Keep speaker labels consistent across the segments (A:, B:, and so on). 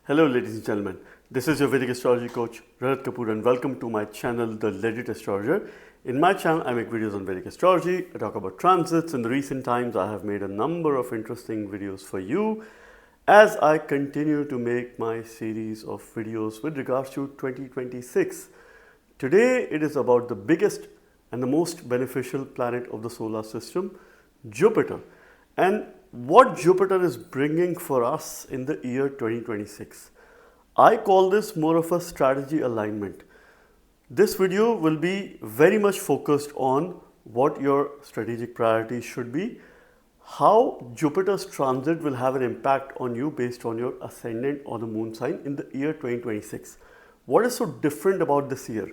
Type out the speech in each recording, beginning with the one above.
A: Hello ladies and gentlemen, this is your Vedic astrology coach Rahat Kapoor and welcome to my channel The Legit Astrologer. In my channel I make videos on Vedic astrology, I talk about transits. In the recent times I have made a number of interesting videos for you as I continue to make my series of videos with regards to 2026. Today it is about the biggest and the most beneficial planet of the solar system, Jupiter, and what Jupiter is bringing for us in the year 2026. I call this more of a strategy alignment. This video will be very much focused on what your strategic priorities should be, how Jupiter's transit will have an impact on you based on your ascendant or the moon sign in the year 2026. What is so different about this year?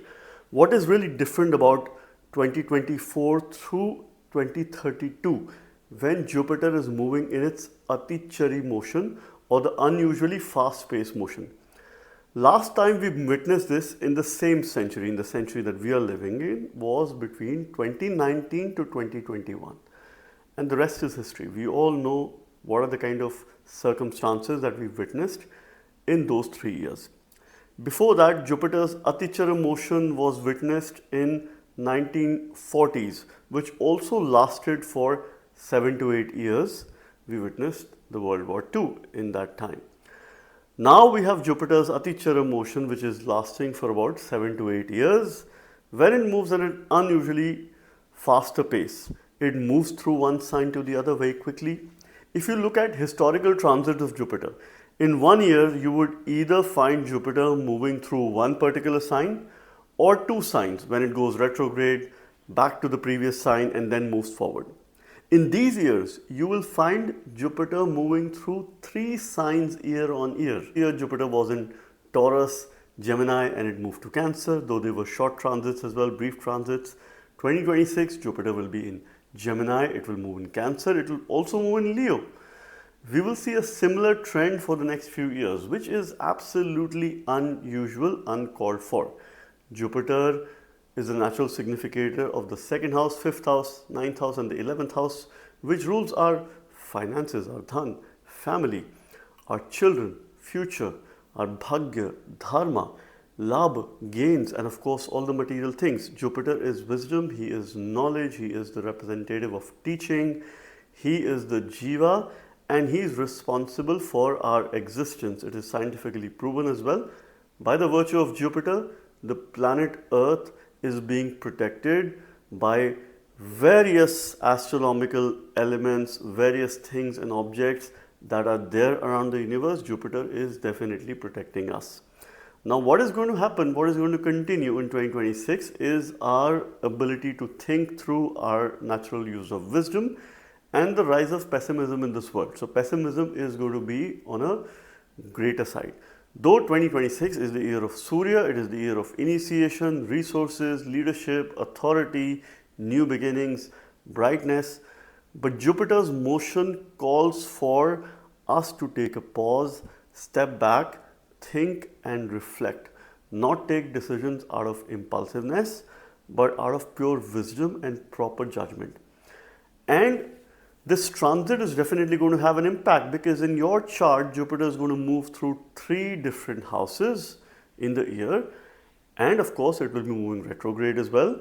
A: What is really different about 2024 through 2032 when Jupiter is moving in its Atichari motion or the unusually fast-paced motion? Last time we witnessed this in the same century, in the century that we are living in, was between 2019 to 2021. And the rest is history. We all know what are the kind of circumstances that we witnessed in those 3 years. Before that, Jupiter's Atichara motion was witnessed in 1940s, which also lasted for 7 to 8 years. We witnessed the World War II in that time. Now we have Jupiter's Atichara motion, which is lasting for about 7 to 8 years, when it moves at an unusually faster pace. It moves through one sign to the other very quickly. If you look at historical transits of Jupiter, in 1 year you would either find Jupiter moving through one particular sign or 2 signs when it goes retrograde, back to the previous sign and then moves forward. In these years, you will find Jupiter moving through 3 signs year on year. Here Jupiter was in Taurus, Gemini and it moved to Cancer, though there were short transits as well, brief transits. 2026, Jupiter will be in Gemini, it will move in Cancer, it will also move in Leo. We will see a similar trend for the next few years, which is absolutely unusual, uncalled for. Jupiter is the natural significator of the 2nd house, 5th house, 9th house and the 11th house, which rules our finances, our dhan, family, our children, future, our bhagya, dharma, labh, gains and of course all the material things. Jupiter is wisdom, he is knowledge, he is the representative of teaching, he is the jiva and he is responsible for our existence. It is scientifically proven as well. By the virtue of Jupiter, the planet Earth is being protected by various astronomical elements, various things and objects that are there around the universe. Jupiter is definitely protecting us. Now what is going to happen, what is going to continue in 2026 is our ability to think through our natural use of wisdom and the rise of pessimism in this world. So pessimism is going to be on a greater side. Though 2026 is the year of Surya, it is the year of initiation, resources, leadership, authority, new beginnings, brightness. But Jupiter's motion calls for us to take a pause, step back, think and reflect. Not take decisions out of impulsiveness, but out of pure wisdom and proper judgment. And this transit is definitely going to have an impact because in your chart, Jupiter is going to move through 3 different houses in the year. And of course, it will be moving retrograde as well.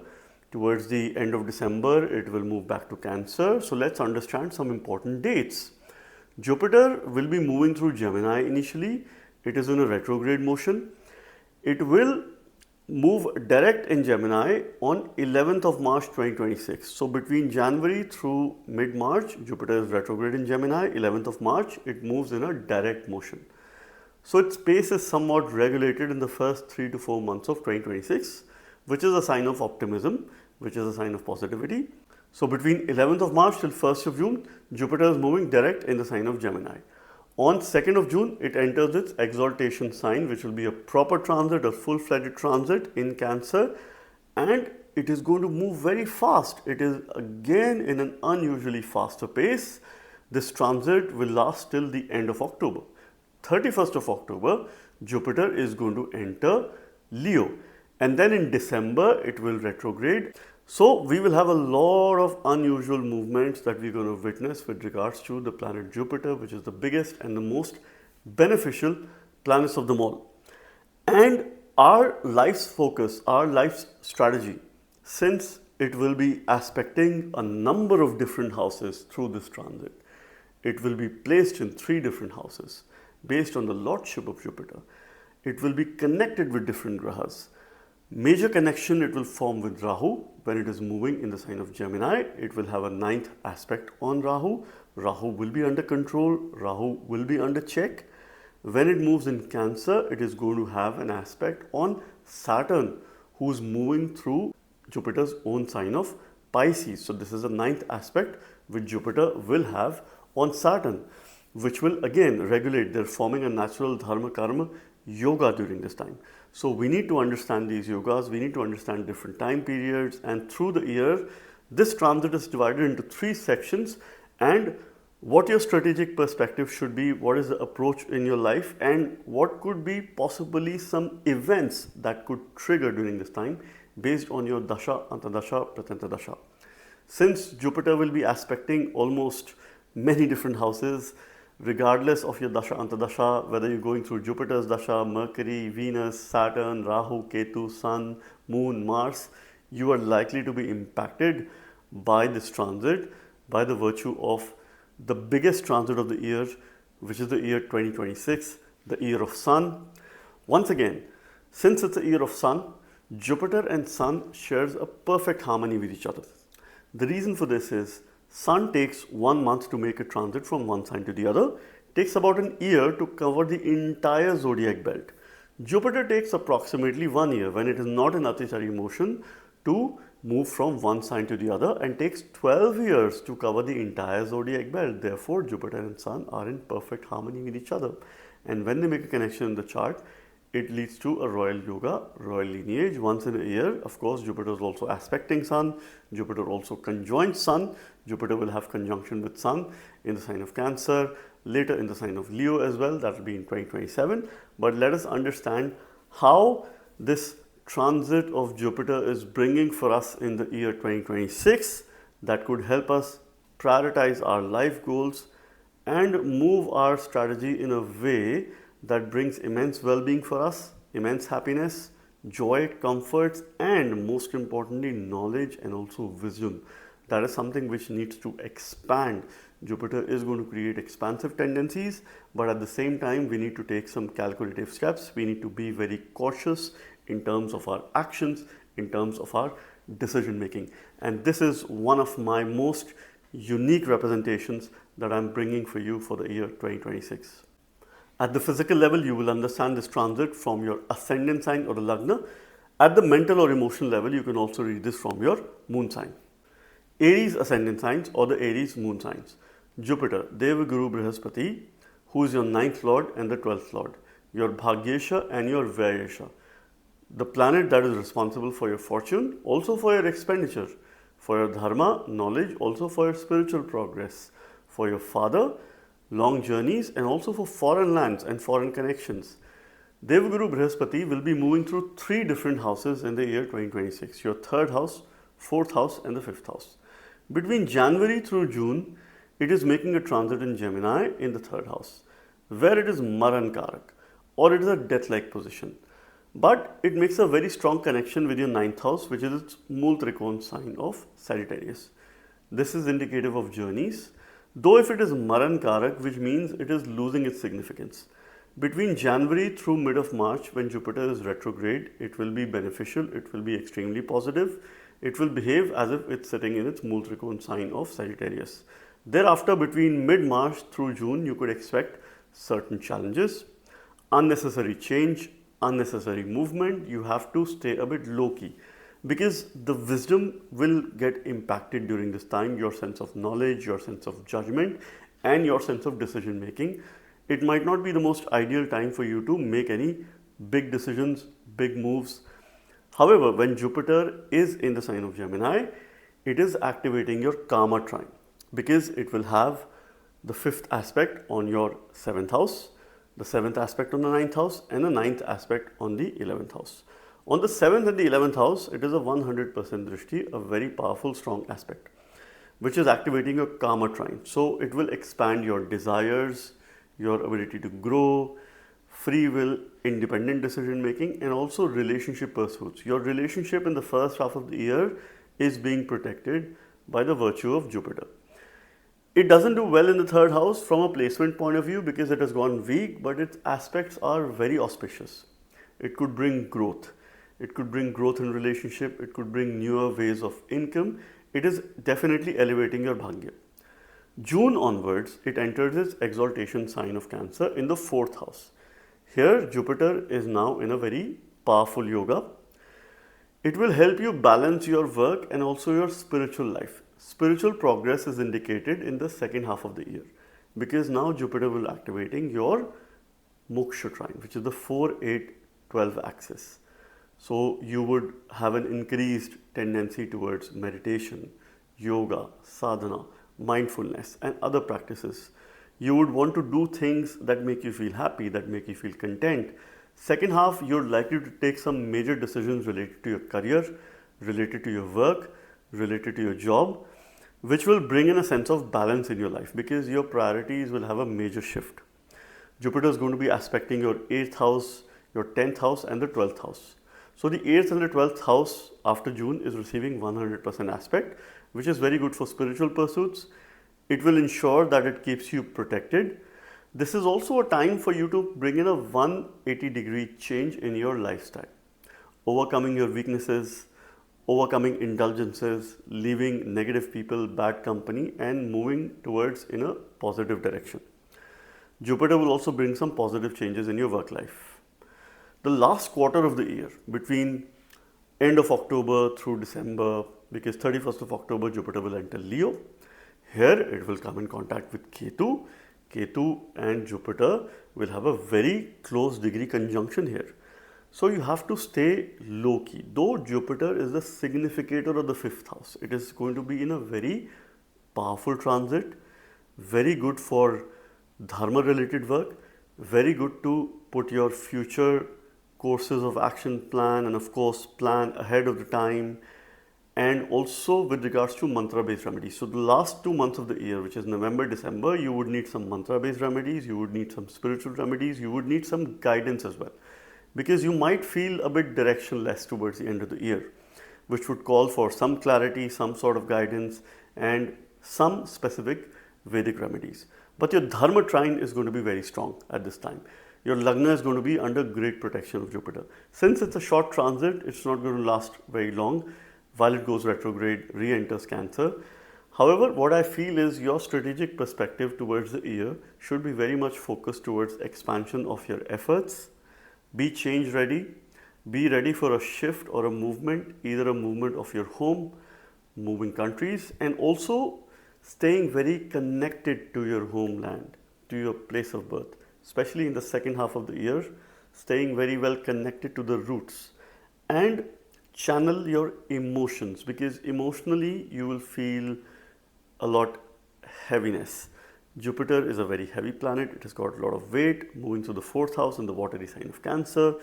A: Towards the end of December, it will move back to Cancer. So let's understand some important dates. Jupiter will be moving through Gemini initially. It is in a retrograde motion. It will move direct in Gemini on 11th of March 2026. So between January through mid-March, Jupiter is retrograde in Gemini. 11th of March, it moves in a direct motion. So its pace is somewhat regulated in the first 3 to 4 months of 2026, which is a sign of optimism, which is a sign of positivity. So between 11th of March till 1st of June, Jupiter is moving direct in the sign of Gemini. On 2nd of June, it enters its exaltation sign, which will be a proper transit, a full-fledged transit in Cancer, and it is going to move very fast. It is again in an unusually faster pace. This transit will last till the end of October. 31st of October, Jupiter is going to enter Leo, and then in December, it will retrograde. So we will have a lot of unusual movements that we're going to witness with regards to the planet Jupiter, which is the biggest and the most beneficial planets of them all. And our life's focus, our life's strategy, since it will be aspecting a number of different houses through this transit, it will be placed in 3 different houses based on the lordship of Jupiter. It will be connected with different grahas. Major connection it will form with Rahu when it is moving in the sign of Gemini. It will have a 9th aspect on Rahu. Rahu will be under control. Rahu will be under check. When it moves in Cancer, it is going to have an aspect on Saturn, who's moving through Jupiter's own sign of Pisces. So this is a 9th aspect which Jupiter will have on Saturn, which will again regulate. They're forming a natural dharma karma yoga during this time. So we need to understand these yogas, we need to understand different time periods, and through the year, this transit is divided into 3 sections, and what your strategic perspective should be, what is the approach in your life, and what could be possibly some events that could trigger during this time based on your dasha, antadasha, pratantadasha. Since Jupiter will be aspecting almost many different houses, regardless of your dasha, antadasha, whether you're going through Jupiter's dasha, Mercury, Venus, Saturn, Rahu, Ketu, Sun, Moon, Mars, you are likely to be impacted by this transit by the virtue of the biggest transit of the year, which is the year 2026, the year of Sun. Once again, since it's a year of Sun, Jupiter and Sun shares a perfect harmony with each other. The reason for this is Sun takes 1 month to make a transit from one sign to the other, takes about an year to cover the entire zodiac belt. Jupiter takes approximately 1 year when it is not in Atichari motion to move from one sign to the other, and takes 12 years to cover the entire zodiac belt. Therefore, Jupiter and Sun are in perfect harmony with each other. And when they make a connection in the chart, it leads to a royal yoga, royal lineage once in a year. Of course, Jupiter is also aspecting Sun. Jupiter also conjoins Sun. Jupiter will have conjunction with Sun in the sign of Cancer, later in the sign of Leo as well. That will be in 2027. But let us understand how this transit of Jupiter is bringing for us in the year 2026 that could help us prioritize our life goals and move our strategy in a way that brings immense well-being for us, immense happiness, joy, comforts, and most importantly, knowledge and also vision. That is something which needs to expand. Jupiter is going to create expansive tendencies, but at the same time, we need to take some calculative steps. We need to be very cautious in terms of our actions, in terms of our decision making. And this is one of my most unique representations that I'm bringing for you for the year 2026. At the physical level, you will understand this transit from your ascendant sign or the Lagna. At the mental or emotional level, you can also read this from your moon sign. Aries ascendant signs or the Aries moon signs. Jupiter, Deva Guru Brihaspati, who is your 9th lord and the 12th lord, your Bhagyesha and your Vyayesha. The planet that is responsible for your fortune, also for your expenditure, for your dharma, knowledge, also for your spiritual progress, for your father, long journeys, and also for foreign lands and foreign connections. Devaguru Brihaspati will be moving through 3 different houses in the year 2026, your 3rd house, 4th house, and the 5th house. Between January through June, it is making a transit in Gemini in the 3rd house, where it is Maran Karak, or it is a death-like position. But it makes a very strong connection with your 9th house, which is its Mool Trikon sign of Sagittarius. This is indicative of journeys, though if it is Maran Karak, which means it is losing its significance. Between January through mid of March, when Jupiter is retrograde, it will be beneficial, it will be extremely positive. It will behave as if it's sitting in its Mool Trikon sign of Sagittarius. Thereafter, between mid-March through June, you could expect certain challenges, unnecessary change, unnecessary movement. You have to stay a bit low-key because the wisdom will get impacted during this time, your sense of knowledge, your sense of judgment, and your sense of decision making. It might not be the most ideal time for you to make any big decisions, big moves. However, when Jupiter is in the sign of Gemini, it is activating your karma trine because it will have the 5th aspect on your 7th house, the 7th aspect on the 9th house, and the 9th aspect on the 11th house. On the 7th and the 11th house, it is a 100% drishti, a very powerful, strong aspect, which is activating your karma trine. So it will expand your desires, your ability to grow, free will, independent decision making, and also relationship pursuits. Your relationship in the first half of the year is being protected by the virtue of Jupiter. It doesn't do well in the third house from a placement point of view because it has gone weak, but its aspects are very auspicious. It could bring growth. It could bring growth in relationship. It could bring newer ways of income. It is definitely elevating your bhagya. June onwards, it enters its exaltation sign of Cancer in the fourth house. Here, Jupiter is now in a very powerful yoga. It will help you balance your work and also your spiritual life. Spiritual progress is indicated in the second half of the year because now Jupiter will activating your moksha trine, which is the 4-8-12 axis. So you would have an increased tendency towards meditation, yoga, sadhana, mindfulness, and other practices. You would want to do things that make you feel happy, that make you feel content. Second half, you're likely to take some major decisions related to your career, related to your work, related to your job, which will bring in a sense of balance in your life because your priorities will have a major shift. Jupiter is going to be aspecting your 8th house, your 10th house, and the 12th house. So the 8th and the 12th house after June is receiving 100% aspect, which is very good for spiritual pursuits. It will ensure that it keeps you protected. This is also a time for you to bring in a 180-degree change in your lifestyle, overcoming your weaknesses, overcoming indulgences, leaving negative people, bad company, and moving towards in a positive direction. Jupiter will also bring some positive changes in your work life. The last quarter of the year, between end of October through December, because 31st of October, Jupiter will enter Leo. Here, it will come in contact with Ketu. Ketu and Jupiter will have a very close degree conjunction here. So you have to stay low key. Though Jupiter is the significator of the 5th house, it is going to be in a very powerful transit, very good for dharma related work, very good to put your future courses of action plan and of course plan ahead of the time, and also with regards to mantra based remedies. So the last 2 months of the year, which is November, December, you would need some mantra based remedies, you would need some spiritual remedies, you would need some guidance as well, because you might feel a bit directionless towards the end of the year, which would call for some clarity, some sort of guidance, and some specific Vedic remedies. But your dharma trine is going to be very strong at this time. Your lagna is going to be under great protection of Jupiter. Since it's a short transit, it's not going to last very long while it goes retrograde, re-enters Cancer. However, what I feel is your strategic perspective towards the year should be very much focused towards expansion of your efforts. Be change ready, be ready for a shift or a movement, either a movement of your home, moving countries, and also staying very connected to your homeland, to your place of birth, especially in the second half of the year, staying very well connected to the roots and channel your emotions, because emotionally you will feel a lot heaviness. Jupiter is a very heavy planet. It has got a lot of weight. Moving through the 4th house in the watery sign of Cancer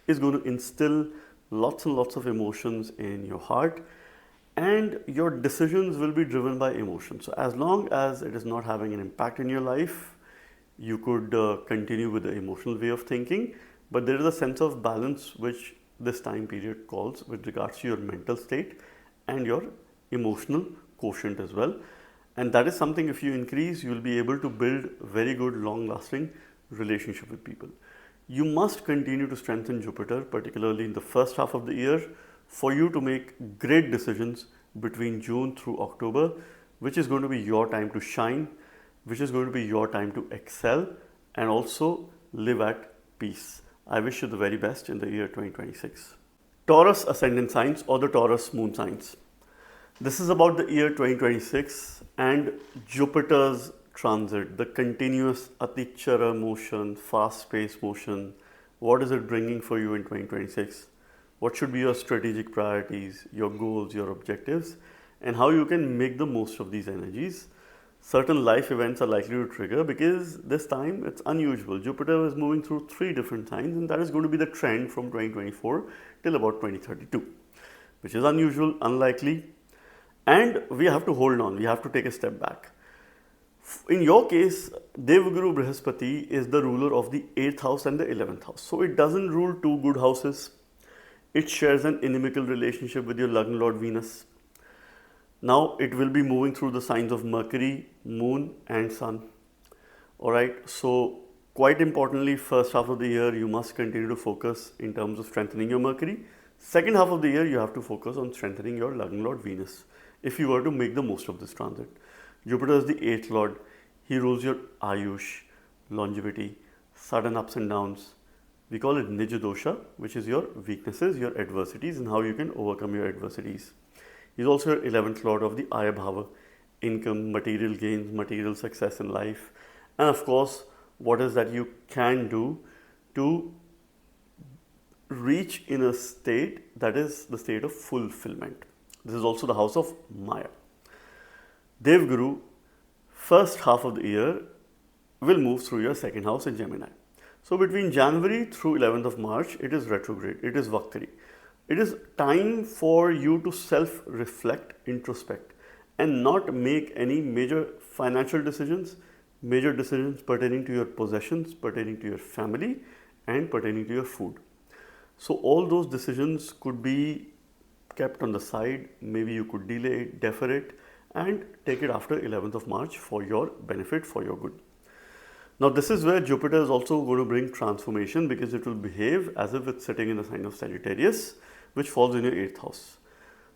A: is going to instill lots and lots of emotions in your heart, and your decisions will be driven by emotion. So as long as it is not having an impact in your life, you could continue with the emotional way of thinking, but there is a sense of balance which this time period calls with regards to your mental state and your emotional quotient as well. And that is something, if you increase, you will be able to build very good long lasting relationship with people. You must continue to strengthen Jupiter, particularly in the first half of the year, for you to make great decisions between June through October, which is going to be your time to shine, which is going to be your time to excel and also live at peace. I wish you the very best in the year 2026. Taurus ascendant signs or the Taurus moon signs. This is about the year 2026 and Jupiter's transit, the continuous Atichari motion, fast-paced motion. What is it bringing for you in 2026? What should be your strategic priorities, your goals, your objectives, and how you can make the most of these energies? Certain life events are likely to trigger because this time it's unusual. Jupiter is moving through 3 different signs, and that is going to be the trend from 2024 till about 2032, which is unusual, unlikely, and we have to hold on. We have to take a step back. In your case, Devguru Brihaspati is the ruler of the 8th house and the 11th house. So it doesn't rule two good houses. It shares an inimical relationship with your Lagna Lord Venus. Now it will be moving through the signs of Mercury, Moon and Sun. Alright, so quite importantly, first half of the year you must continue to focus in terms of strengthening your Mercury. Second half of the year you have to focus on strengthening your Lagna Lord Venus if you were to make the most of this transit. Jupiter is the 8th Lord. He rules your Ayush, longevity, sudden ups and downs. We call it Nija Dosha, which is your weaknesses, your adversities and how you can overcome your adversities. He's also your 11th Lord of the Ayabhava, income, material gains, material success in life. And of course, what is that you can do to reach in a state that is the state of fulfillment. This is also the house of Maya. Devguru, first half of the year, will move through your second house in Gemini. So between January through 11th of March, it is retrograde, it is Vaktari. It is time for you to self-reflect, introspect and not make any major financial decisions, major decisions pertaining to your possessions, pertaining to your family and pertaining to your food. So all those decisions could be kept on the side, maybe you could delay it, defer it and take it after 11th of March for your benefit, for your good. Now this is where Jupiter is also going to bring transformation because it will behave as if it's sitting in the sign of Sagittarius, which falls in your 8th house.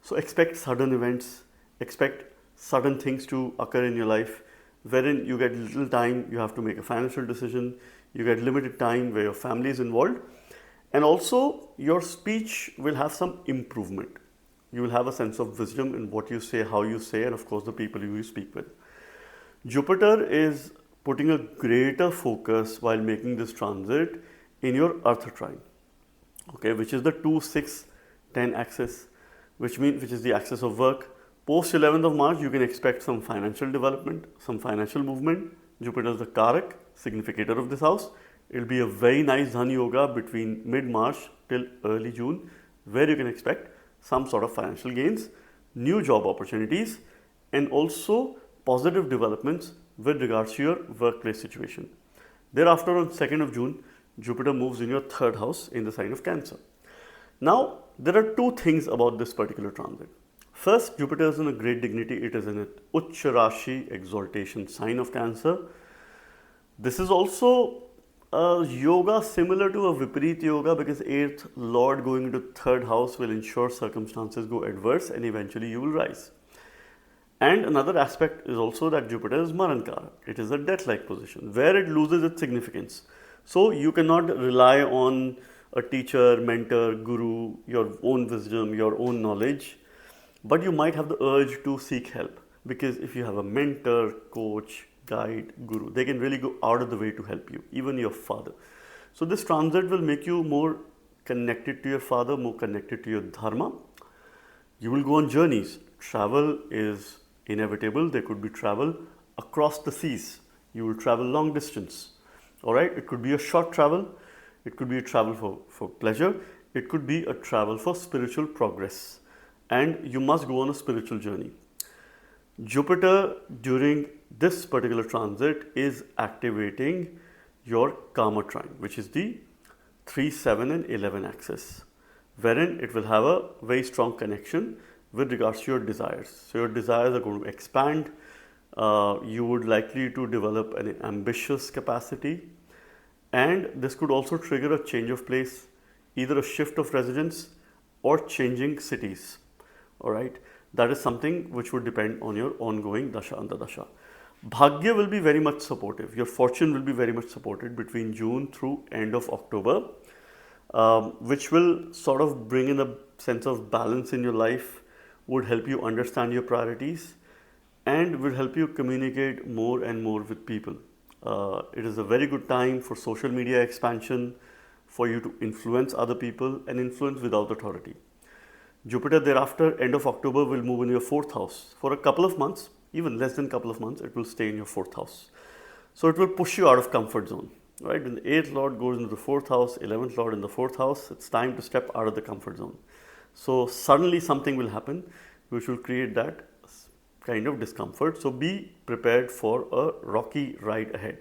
A: So expect sudden events, expect sudden things to occur in your life wherein you get little time, you have to make a financial decision, you get limited time where your family is involved and also your speech will have some improvement. You will have a sense of wisdom in what you say, how you say and of course the people you speak with. Jupiter is putting a greater focus while making this transit in your Earth trine, okay, which is the 2-6-10 axis, which is the axis of work. Post 11th of March, you can expect some financial development, some financial movement. Jupiter is the Karak, significator of this house. It will be a very nice Dhan Yoga between mid-March till early June, where you can expect some sort of financial gains, new job opportunities, and also positive developments with regards to your workplace situation. Thereafter, on 2nd of June, Jupiter moves in your 3rd house in the sign of Cancer. Now, there are two things about this particular transit. First, Jupiter is in a great dignity. It is in an Ucha Rashi, exaltation sign of Cancer. This is also a yoga similar to a Viparit yoga because 8th Lord going into 3rd house will ensure circumstances go adverse and eventually you will rise. And another aspect is also that Jupiter is Marankara. It is a death-like position where it loses its significance. So you cannot rely on a teacher, mentor, guru, your own wisdom, your own knowledge, but you might have the urge to seek help because if you have a mentor, coach, guide, guru, they can really go out of the way to help you, even your father. So this transit will make you more connected to your father, more connected to your dharma. You will go on journeys. Travel is inevitable. There could be travel across the seas. You will travel long distance. All right. It could be a short travel. It could be a travel for pleasure. It could be a travel for spiritual progress. And you must go on a spiritual journey. Jupiter during this particular transit is activating your Karma trine, which is the 3, 7 and 11 axis, wherein it will have a very strong connection with regards to your desires. So your desires are going to expand. You would likely to develop an ambitious capacity, and this could also trigger a change of place, either a shift of residence or changing cities. All right, that is something which would depend on your ongoing dasha antardasha. Bhagya will be very much supportive. Your fortune will be very much supported between June through end of October, which will sort of bring in a sense of balance in your life, would help you understand your priorities and will help you communicate more and more with people. It is a very good time for social media expansion, for you to influence other people and influence without authority. Jupiter thereafter, end of October, will move in your 4th house. For a couple of months, even less than a couple of months, it will stay in your 4th house. So it will push you out of comfort zone, right? When the 8th Lord goes into the 4th house, 11th Lord in the 4th house, it's time to step out of the comfort zone. So suddenly something will happen which will create that kind of discomfort. So be prepared for a rocky ride ahead.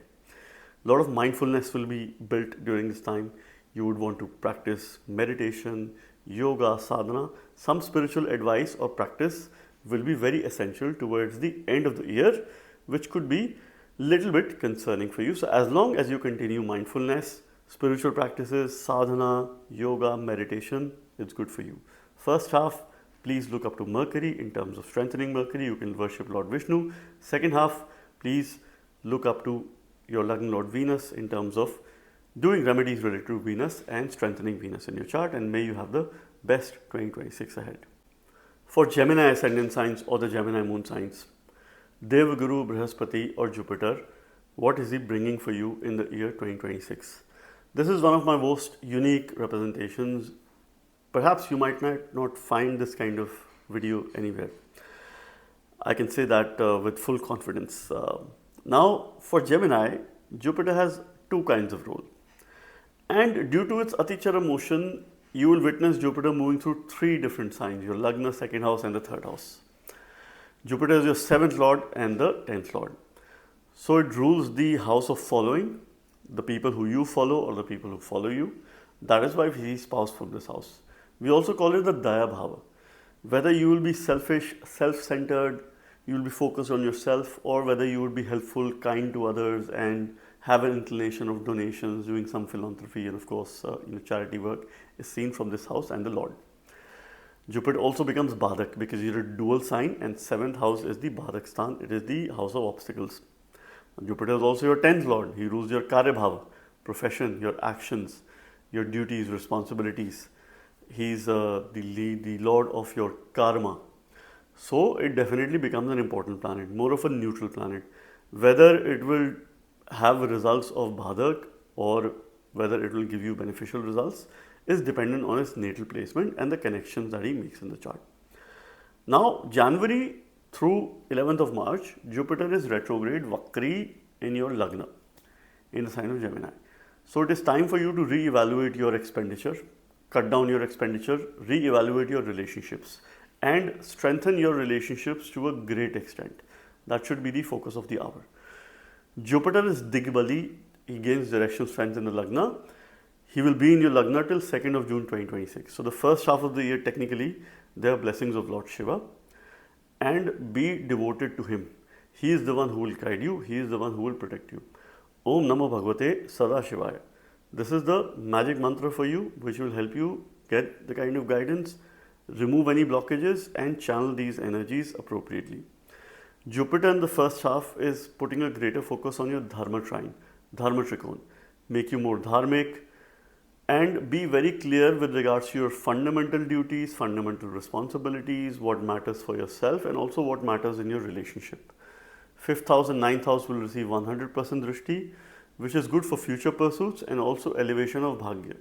A: A lot of mindfulness will be built during this time. You would want to practice meditation, yoga, sadhana. Some spiritual advice or practice will be very essential towards the end of the year, which could be little bit concerning for you. So as long as you continue mindfulness, spiritual practices, sadhana, yoga, meditation, it's good for you. First half, please look up to Mercury in terms of strengthening Mercury. You can worship Lord Vishnu. Second half, please look up to your Lagna Lord Venus in terms of doing remedies related to Venus and strengthening Venus in your chart, and may you have the best 2026 ahead. For Gemini ascendant signs or the Gemini moon signs, Devaguru, Brihaspati or Jupiter, what is he bringing for you in the year 2026? This is one of my most unique representations. Perhaps you might not find this kind of video anywhere. I can say that with full confidence. Now, for Gemini, Jupiter has two kinds of role. And due to its Atichari motion, you will witness Jupiter moving through three different signs, your Lagna, second house and the third house. Jupiter is your 7th lord and the 10th lord. So it rules the house of following, the people who you follow or the people who follow you. That is why he is spouse from this house. We also call it the Daya Bhava. Whether you will be selfish, self-centered, you will be focused on yourself, or whether you would be helpful, kind to others and have an inclination of donations, doing some philanthropy and of course charity work is seen from this house and the Lord. Jupiter also becomes Badak because you're a dual sign and 7th house is the Badak Sthan. It is the house of obstacles. Jupiter is also your 10th Lord. He rules your Karya Bhava, profession, your actions, your duties, responsibilities. He's the Lord of your karma. So it definitely becomes an important planet, more of a neutral planet. Whether it will have results of Badak or whether it will give you beneficial results is dependent on its natal placement and the connections that he makes in the chart. Now, January through 11th of March, Jupiter is retrograde Vakri in your Lagna, in the sign of Gemini. So it is time for you to re-evaluate your expenditure, cut down your expenditure, re-evaluate your relationships and strengthen your relationships to a great extent. That should be the focus of the hour. Jupiter is Digbali, he gains directional strength in the Lagna. He will be in your Lagna till 2nd of June 2026. So the first half of the year, technically, there are blessings of Lord Shiva, and be devoted to him. He is the one who will guide you, he is the one who will protect you. Om Namo Bhagavate Sada Shivaya. This is the magic mantra for you, which will help you get the kind of guidance, remove any blockages and channel these energies appropriately. Jupiter in the first half is putting a greater focus on your Dharma trine, Dharma Trikon, make you more dharmic and be very clear with regards to your fundamental duties, fundamental responsibilities, what matters for yourself and also what matters in your relationship. 5th house and 9th house will receive 100% drishti, which is good for future pursuits and also elevation of Bhagya.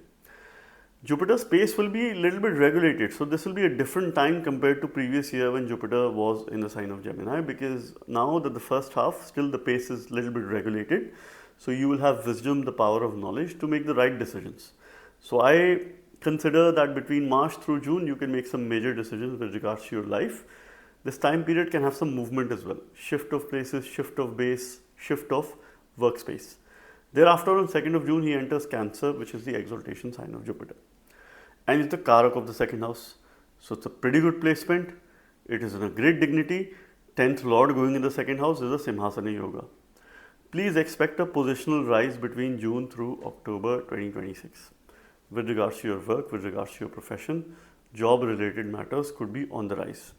A: Jupiter's pace will be a little bit regulated. So this will be a different time compared to previous year when Jupiter was in the sign of Gemini, because now that the first half, still the pace is a little bit regulated. So you will have wisdom, the power of knowledge to make the right decisions. So I consider that between March through June, you can make some major decisions with regards to your life. This time period can have some movement as well. Shift of places, shift of base, shift of workspace. Thereafter on 2nd of June, he enters Cancer, which is the exaltation sign of Jupiter. And it's the Karak of the 2nd house. So it's a pretty good placement. It is in a great dignity. 10th Lord going in the 2nd house is a Simhasana Yoga. Please expect a positional rise between June through October 2026. With regards to your work, with regards to your profession, job related matters could be on the rise.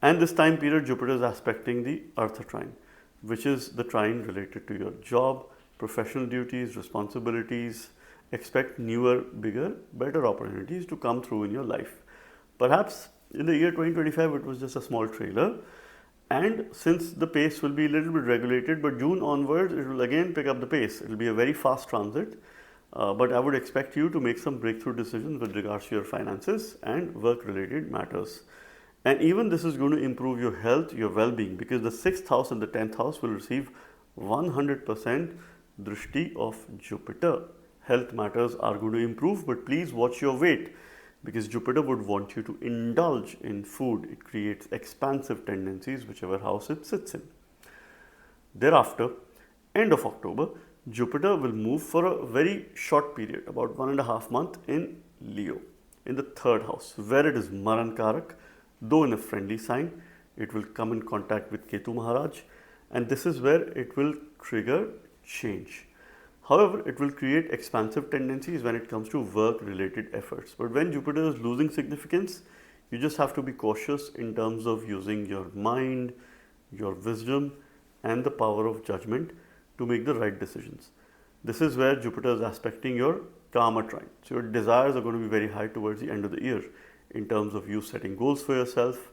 A: And this time period, Jupiter is aspecting the Artha trine, which is the trine related to your job, professional duties, responsibilities. Expect newer, bigger, better opportunities to come through in your life. Perhaps in the year 2025, it was just a small trailer. And since the pace will be a little bit regulated, but June onwards, it will again pick up the pace. It will be a very fast transit. But I would expect you to make some breakthrough decisions with regards to your finances and work related matters. And even this is going to improve your health, your well-being, because the 6th house and the 10th house will receive 100% drishti of Jupiter. Health matters are going to improve, but please watch your weight. because Jupiter would want you to indulge in food. It creates expansive tendencies, whichever house it sits in. Thereafter, end of October, Jupiter will move for a very short period, about 1.5 months in Leo, in the third house, where it is Maran Karak, though in a friendly sign. It will come in contact with Ketu Maharaj, and this is where it will trigger change. However, it will create expansive tendencies when it comes to work-related efforts. But when Jupiter is losing significance, you just have to be cautious in terms of using your mind, your wisdom, and the power of judgment to make the right decisions. This is where Jupiter is aspecting your Karma trine. So your desires are going to be very high towards the end of the year in terms of you setting goals for yourself,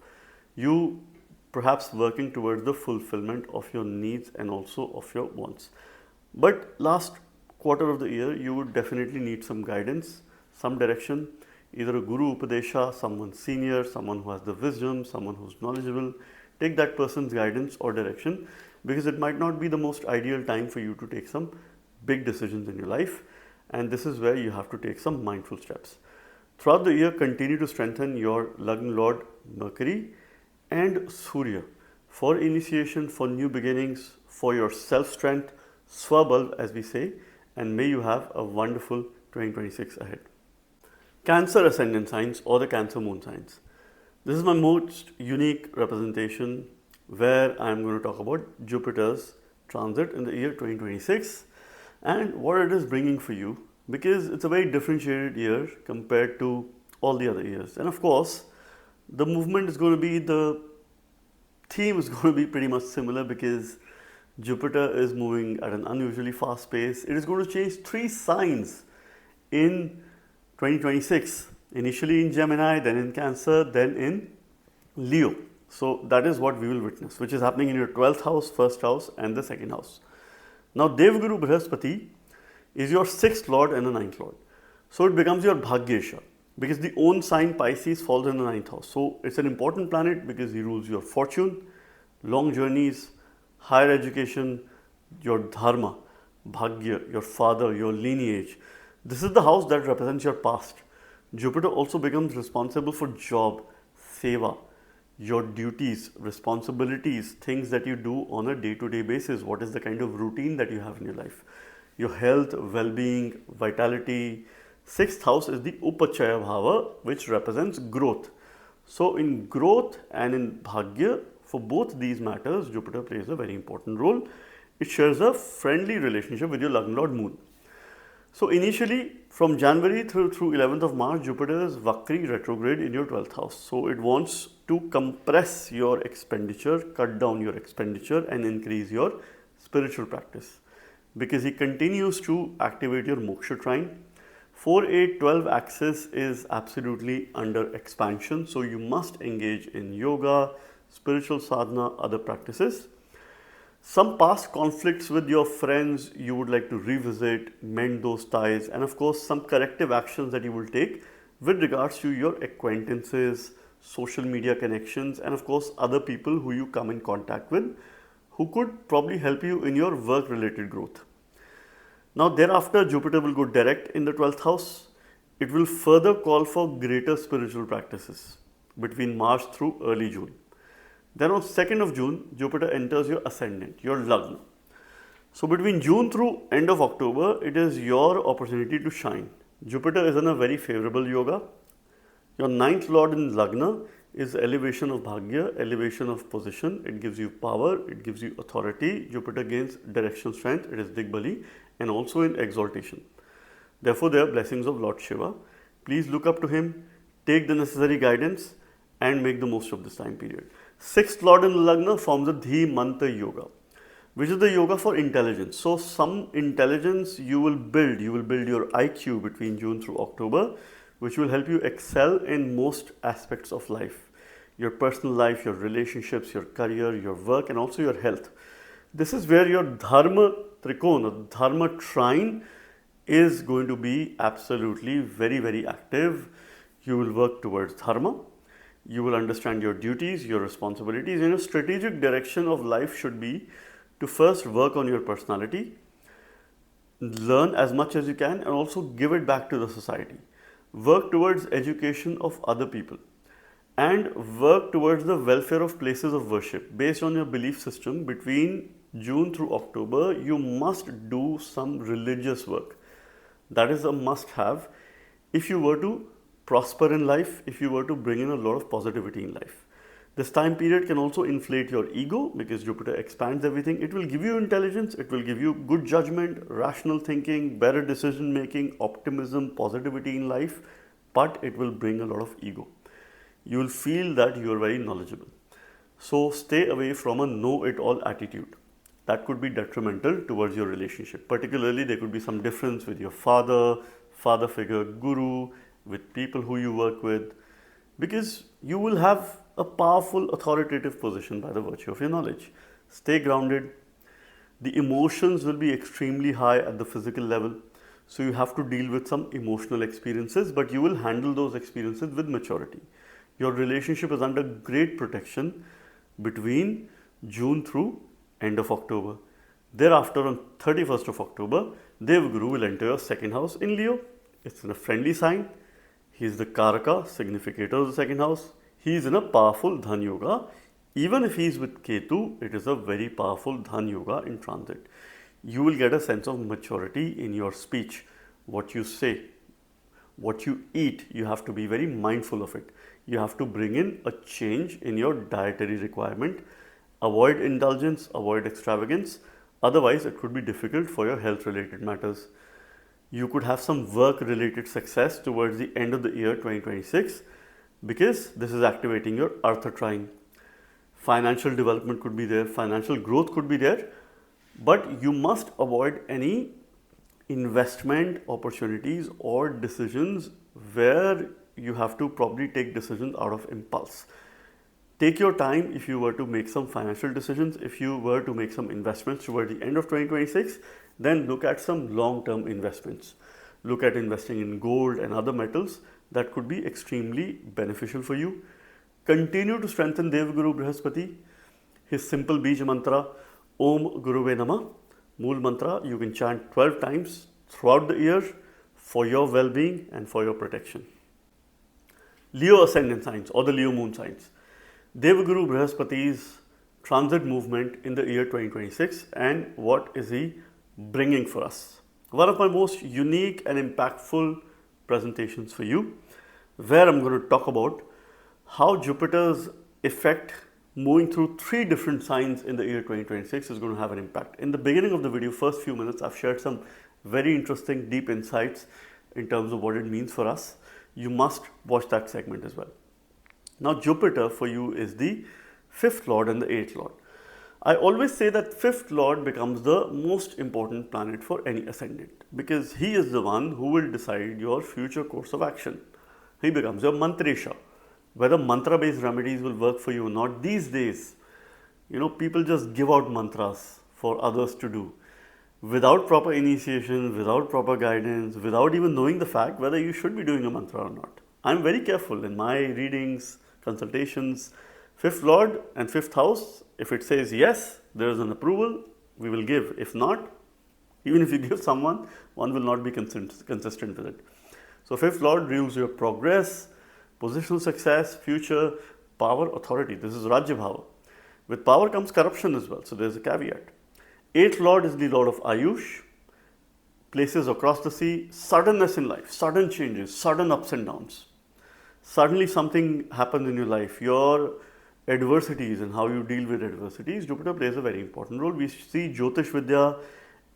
A: you perhaps working towards the fulfillment of your needs and also of your wants. But last quarter of the year, you would definitely need some guidance, some direction, either a Guru Upadesha, someone senior, someone who has the wisdom, someone who's knowledgeable. Take that person's guidance or direction, because it might not be the most ideal time for you to take some big decisions in your life, and this is where you have to take some mindful steps. Throughout the year, continue to strengthen your Lagna Lord Mercury and Surya for initiation, for new beginnings, for your self-strength, Swabal as we say, and may you have a wonderful 2026 ahead. Cancer ascendant signs or the Cancer moon signs. This is my most unique representation where I am going to talk about Jupiter's transit in the year 2026 and what it is bringing for you, because it's a very differentiated year compared to all the other years. And of course, the movement is going to be, the theme is going to be pretty much similar, because Jupiter is moving at an unusually fast pace. It is going to change 3 signs in 2026, initially in Gemini, then in Cancer, then in Leo. So that is what we will witness, which is happening in your 12th house, 1st house and the 2nd house. Now Devguru Brihaspati is your 6th lord and the 9th lord. So it becomes your Bhagyesha, because the own sign Pisces falls in the 9th house. So it's an important planet because he rules your fortune, long journeys, higher education, your dharma, bhagya, your father, your lineage. This is the house that represents your past. Jupiter also becomes responsible for job, seva, your duties, responsibilities, things that you do on a day-to-day basis. What is the kind of routine that you have in your life? Your health, well-being, vitality. 6th house is the Upachaya Bhava, which represents growth. So in growth and in bhagya, for both these matters, Jupiter plays a very important role. It shares a friendly relationship with your Lagna Lord Moon. So initially, from January through 11th of March, Jupiter is Vakri retrograde in your 12th house. So it wants to compress your expenditure, cut down your expenditure and increase your spiritual practice, because he continues to activate your Moksha trine. 4-8-12 axis is absolutely under expansion. So you must engage in yoga, spiritual sadhana, other practices. Some past conflicts with your friends you would like to revisit, mend those ties, and of course some corrective actions that you will take with regards to your acquaintances, social media connections, and of course other people who you come in contact with who could probably help you in your work related growth. Now thereafter, Jupiter will go direct in the 12th house. It will further call for greater spiritual practices between March through early June. Then on 2nd of June, Jupiter enters your ascendant, your Lagna. So between June through end of October, it is your opportunity to shine. Jupiter is in a very favorable yoga. Your 9th lord in Lagna is elevation of bhagya, elevation of position. It gives you power, it gives you authority. Jupiter gains direction strength, it is Digbali, and also in exaltation. Therefore, there are blessings of Lord Shiva. Please look up to him, take the necessary guidance and make the most of this time period. 6th lord in Lagna forms a Dhi Manta Yoga, which is the yoga for intelligence. So some intelligence you will build your IQ between June through October, which will help you excel in most aspects of life. Your personal life, your relationships, your career, your work, and also your health. This is where your Dharma Trikona, Dharma trine is going to be absolutely very, very active. You will work towards Dharma. You will understand your duties, your responsibilities, and your strategic direction of life should be to first work on your personality, learn as much as you can, and also give it back to the society. work towards education of other people, and work towards the welfare of places of worship. Based on your belief system, between June through October, you must do some religious work. That is a must have if you were to prosper in life, if you were to bring in a lot of positivity in life. This time period can also inflate your ego because Jupiter expands everything. It will give you intelligence, it will give you good judgment, rational thinking, better decision making, optimism, positivity in life, but it will bring a lot of ego. You will feel that you are very knowledgeable. So stay away from a know-it-all attitude. That could be detrimental towards your relationship. Particularly, there could be some difference with your father figure, guru, with people who you work with, because you will have a powerful authoritative position by the virtue of your knowledge. Stay grounded. The emotions will be extremely high at the physical level, so you have to deal with some emotional experiences, but you will handle those experiences with maturity. Your relationship is under great protection between June through end of October. Thereafter, on 31st of October, Devguru will enter your second house in Leo. It's in a friendly sign. He is the Karaka, significator of the second house. He is in a powerful Dhan Yoga. Even if he is with Ketu, it is a very powerful Dhan Yoga in transit. You will get a sense of maturity in your speech, what you say, what you eat. You have to be very mindful of it. You have to bring in a change in your dietary requirement. Avoid indulgence, avoid extravagance. Otherwise, it could be difficult for your health related matters. You could have some work related success towards the end of the year 2026 because this is activating your Artha trine. Financial development could be there, financial growth could be there, but you must avoid any investment opportunities or decisions where you have to probably take decisions out of impulse. Take your time if you were to make some financial decisions. If you were to make some investments toward the end of 2026, then look at some long-term investments. Look at investing in gold and other metals. That could be extremely beneficial for you. Continue to strengthen Devguru Brihaspati. His simple Bij mantra, Om Guruve Namah, Mool mantra, you can chant 12 times throughout the year for your well-being and for your protection. Leo ascendant signs or the Leo moon signs. Devguru Brihaspati's transit movement in the year 2026, and what is he bringing for us? One of my most unique and impactful presentations for you, where I'm going to talk about how Jupiter's effect moving through 3 different signs in the year 2026 is going to have an impact. In the beginning of the video, first few minutes, I've shared some very interesting deep insights in terms of what it means for us. You must watch that segment as well. Now, Jupiter for you is the 5th lord and the 8th lord. I always say that 5th lord becomes the most important planet for any ascendant because he is the one who will decide your future course of action. He becomes your mantresha. Whether mantra-based remedies will work for you or not, these days, people just give out mantras for others to do without proper initiation, without proper guidance, without even knowing the fact whether you should be doing a mantra or not. I'm very careful in my readings, consultations. 5th lord and 5th house, if it says yes, there is an approval, we will give. If not, even if you give someone, one will not be consistent with it. So 5th lord rules your progress, positional success, future, power, authority. This is Rajya Bhava. With power comes corruption as well, so there's a caveat. 8th lord is the lord of Ayush, places across the sea, suddenness in life, sudden changes, sudden ups and downs. Suddenly something happens in your life, your adversities and how you deal with adversities, Jupiter plays a very important role. We see Jyotish Vidya,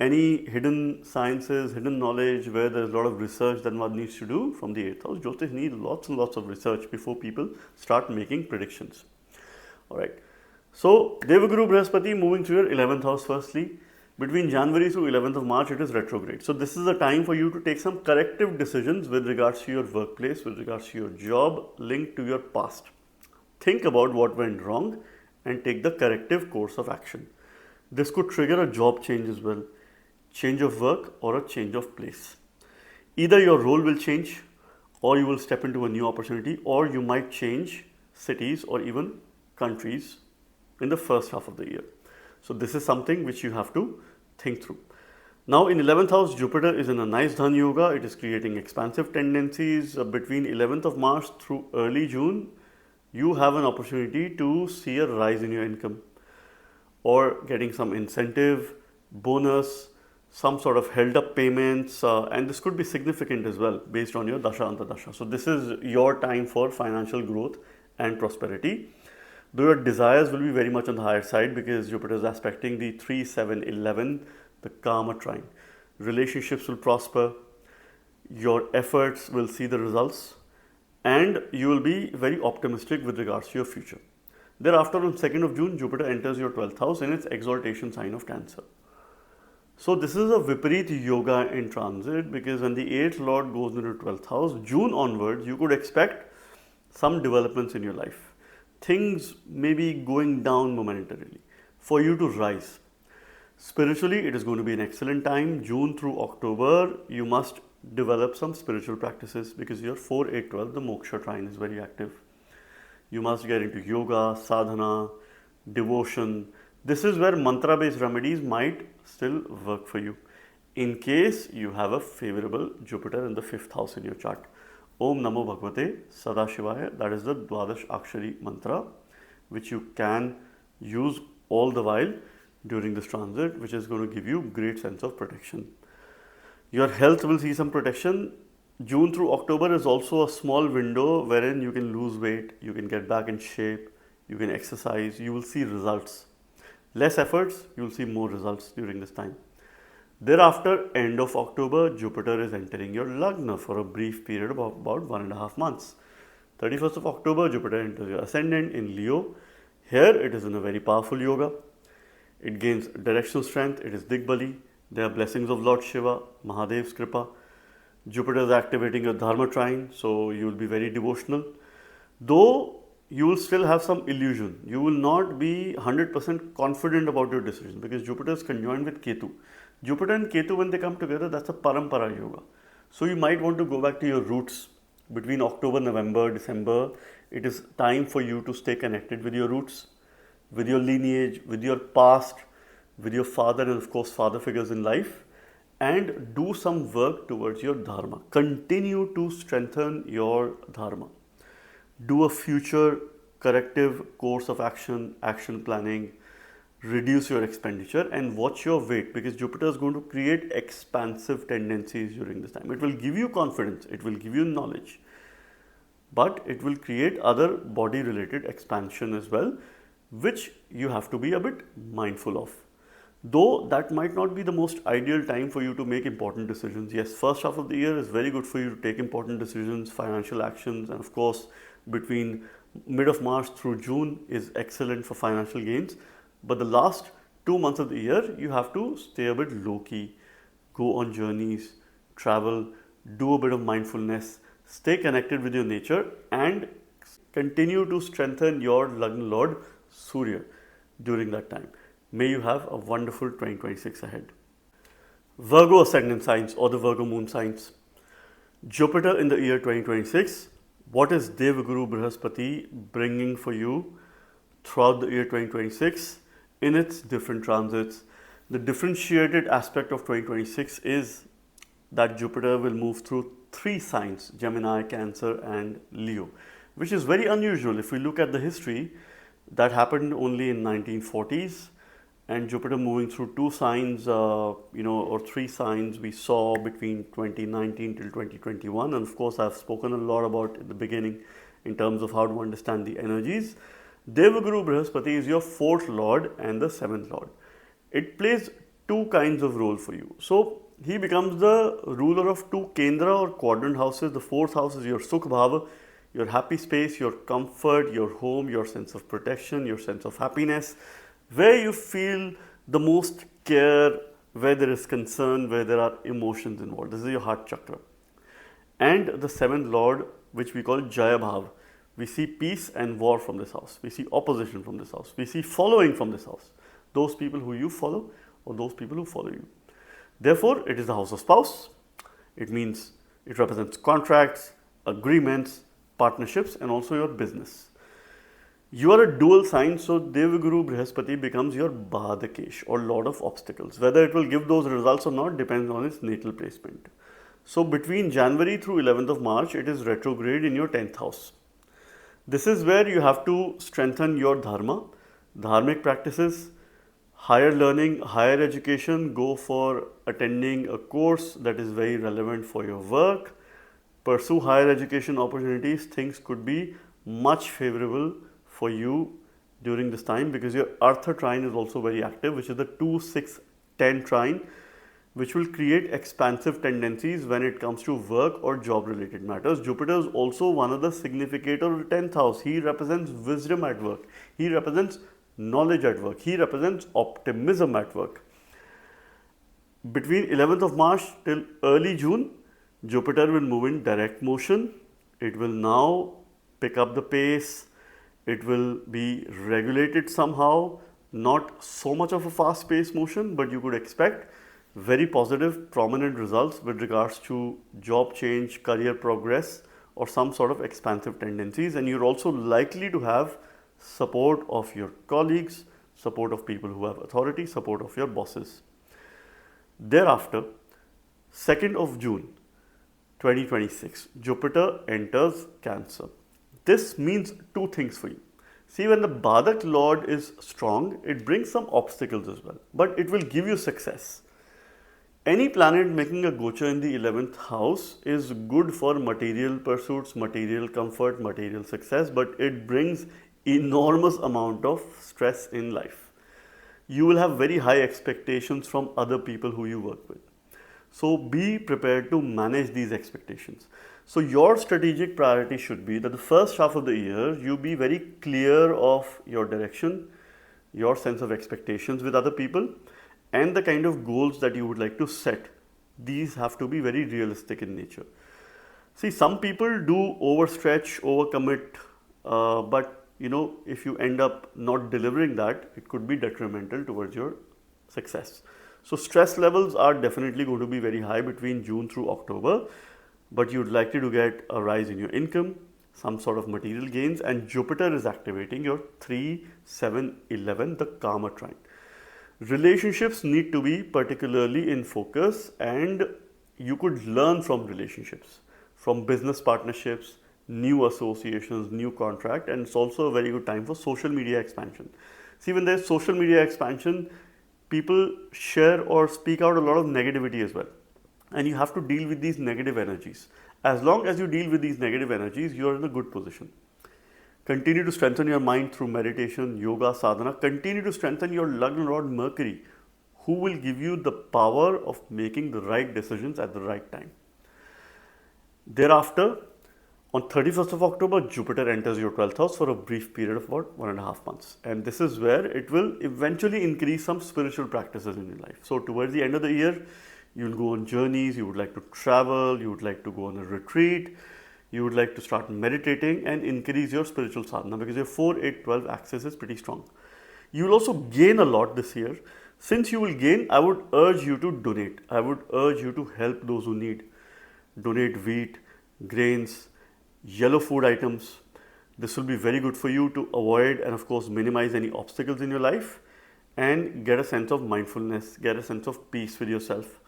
A: any hidden sciences, hidden knowledge where there's a lot of research that one needs to do from the 8th house. Jyotish needs lots and lots of research before people start making predictions. Alright, so Devguru Brihaspati moving to your 11th house firstly. Between January to 11th of March, it is retrograde. So this is a time for you to take some corrective decisions with regards to your workplace, with regards to your job linked to your past. Think about what went wrong and take the corrective course of action. This could trigger a job change as well, change of work or a change of place. Either your role will change or you will step into a new opportunity, or you might change cities or even countries in the first half of the year. So this is something which you have to think through. Now in 11th house, Jupiter is in a nice Dhan Yoga. It is creating expansive tendencies. Between 11th of March through early June, you have an opportunity to see a rise in your income or getting some incentive, bonus, some sort of held up payments, and this could be significant as well based on your Dasha Antardasha. So this is your time for financial growth and prosperity. Though your desires will be very much on the higher side because Jupiter is aspecting the 3, 7, 11, the Karma trine. Relationships will prosper, your efforts will see the results, and you will be very optimistic with regards to your future. Thereafter, on 2nd of June, Jupiter enters your 12th house in its exaltation sign of Cancer. So this is a Viparit Yoga in transit because when the 8th Lord goes into 12th house, June onwards, you could expect some developments in your life. Things may be going down momentarily for you to rise. Spiritually, it is going to be an excellent time. June through October, you must develop some spiritual practices because your 4, 8, 12, the Moksha trine is very active. You must get into yoga, sadhana, devotion. This is where mantra-based remedies might still work for you in case you have a favorable Jupiter in the 5th house in your chart. Om Namo Bhagavate Sadashivaya, that is the Dwadash Akshari mantra, which you can use all the while during this transit, which is going to give you great sense of protection. Your health will see some protection. June through October is also a small window wherein you can lose weight, you can get back in shape, you can exercise, you will see results. Less efforts, you will see more results during this time. Thereafter, end of October, Jupiter is entering your Lagna for a brief period of about 1.5 months. 31st of October, Jupiter enters your Ascendant in Leo. Here, it is in a very powerful yoga. It gains directional strength, it is Digbali. There are blessings of Lord Shiva, Mahadev's Kripa. Jupiter is activating your Dharma trine, so you will be very devotional. Though you will still have some illusion. You will not be 100% confident about your decision because Jupiter is conjoined with Ketu. Jupiter and Ketu, when they come together, that's a Parampara Yoga. So you might want to go back to your roots between October, November, December. It is time for you to stay connected with your roots, with your lineage, with your past, with your father and of course father figures in life, and do some work towards your Dharma. Continue to strengthen your Dharma. Do a future corrective course of action planning, reduce your expenditure and watch your weight because Jupiter is going to create expansive tendencies during this time. It will give you confidence, it will give you knowledge, but it will create other body related expansion as well, which you have to be a bit mindful of. Though that might not be the most ideal time for you to make important decisions. Yes, first half of the year is very good for you to take important decisions, financial actions, and of course between mid of March through June is excellent for financial gains. But the last 2 months of the year, you have to stay a bit low key, go on journeys, travel, do a bit of mindfulness, stay connected with your nature and continue to strengthen your Lagna Lord Surya during that time. May you have a wonderful 2026 ahead. Virgo ascendant signs or the Virgo moon signs. Jupiter in the year 2026. What is Devaguru Brihaspati bringing for you throughout the year 2026 in its different transits? The differentiated aspect of 2026 is that Jupiter will move through 3 signs, Gemini, Cancer and Leo, which is very unusual. If we look at the history, that happened only in 1940s, and Jupiter moving through 2 signs, or 3 signs we saw between 2019 till 2021. And of course, I've spoken a lot about in the beginning in terms of how to understand the energies. Devaguru Brihaspati is your 4th Lord and the 7th Lord. It plays 2 kinds of role for you. So he becomes the ruler of 2 Kendra or quadrant houses. The 4th house is your Sukh Bhava, your happy space, your comfort, your home, your sense of protection, your sense of happiness, where you feel the most care, where there is concern, where there are emotions involved. This is your heart chakra. And the 7th Lord, which we call Jaya Bhav. We see peace and war from this house. We see opposition from this house. We see following from this house. Those people who you follow or those people who follow you. Therefore, it is the house of spouse. It means it represents contracts, agreements, partnerships and also your business. You are a dual sign, so Devaguru Brihaspati becomes your Bhadakesh or Lord of Obstacles. Whether it will give those results or not depends on its natal placement. So between January through 11th of March, it is retrograde in your 10th house. This is where you have to strengthen your dharma, dharmic practices, higher learning, higher education, go for attending a course that is very relevant for your work, pursue higher education opportunities. Things could be much favorable for you during this time because your Artha trine is also very active, which is the 2-6-10 trine, which will create expansive tendencies when it comes to work or job related matters. Jupiter is also one of the significator of the 10th house. He represents wisdom at work. He represents knowledge at work. He represents optimism at work. Between 11th of March till early June, Jupiter will move in direct motion. It will now pick up the pace. It will be regulated somehow, not so much of a fast paced motion, but you could expect very positive, prominent results with regards to job change, career progress, or some sort of expansive tendencies. And you're also likely to have support of your colleagues, support of people who have authority, support of your bosses. Thereafter, 2nd of June 2026, Jupiter enters Cancer. This means two things for you. See, when the Badak Lord is strong, it brings some obstacles as well, but it will give you success. Any planet making a gocha in the 11th house is good for material pursuits, material comfort, material success, but it brings enormous amount of stress in life. You will have very high expectations from other people who you work with. So be prepared to manage these expectations. So your strategic priority should be that the first half of the year, you be very clear of your direction, your sense of expectations with other people, and the kind of goals that you would like to set. These have to be very realistic in nature. See, some people do overstretch, overcommit, but if you end up not delivering that, it could be detrimental towards your success. So stress levels are definitely going to be very high between June through October, but you'd likely to get a rise in your income, some sort of material gains, and Jupiter is activating your 3-7-11, the Karma trine. Relationships need to be particularly in focus, and you could learn from relationships, from business partnerships, new associations, new contract, and it's also a very good time for social media expansion. See, when there's social media expansion, people share or speak out a lot of negativity as well. And you have to deal with these negative energies. As long as you deal with these negative energies, you are in a good position. Continue to strengthen your mind through meditation, yoga, sadhana. Continue to strengthen your Lagna Lord Mercury, who will give you the power of making the right decisions at the right time. Thereafter, on 31st of October, Jupiter enters your 12th house for a brief period of about 1.5 months. And this is where it will eventually increase some spiritual practices in your life. So towards the end of the year, you'll go on journeys, you would like to travel, you would like to go on a retreat, you would like to start meditating and increase your spiritual sadhana because your 4-8-12 axis is pretty strong. You will also gain a lot this year. Since you will gain, I would urge you to donate. I would urge you to help those who need. Donate wheat, grains, yellow food items. This will be very good for you to avoid and of course minimize any obstacles in your life and get a sense of mindfulness, get a sense of peace with yourself.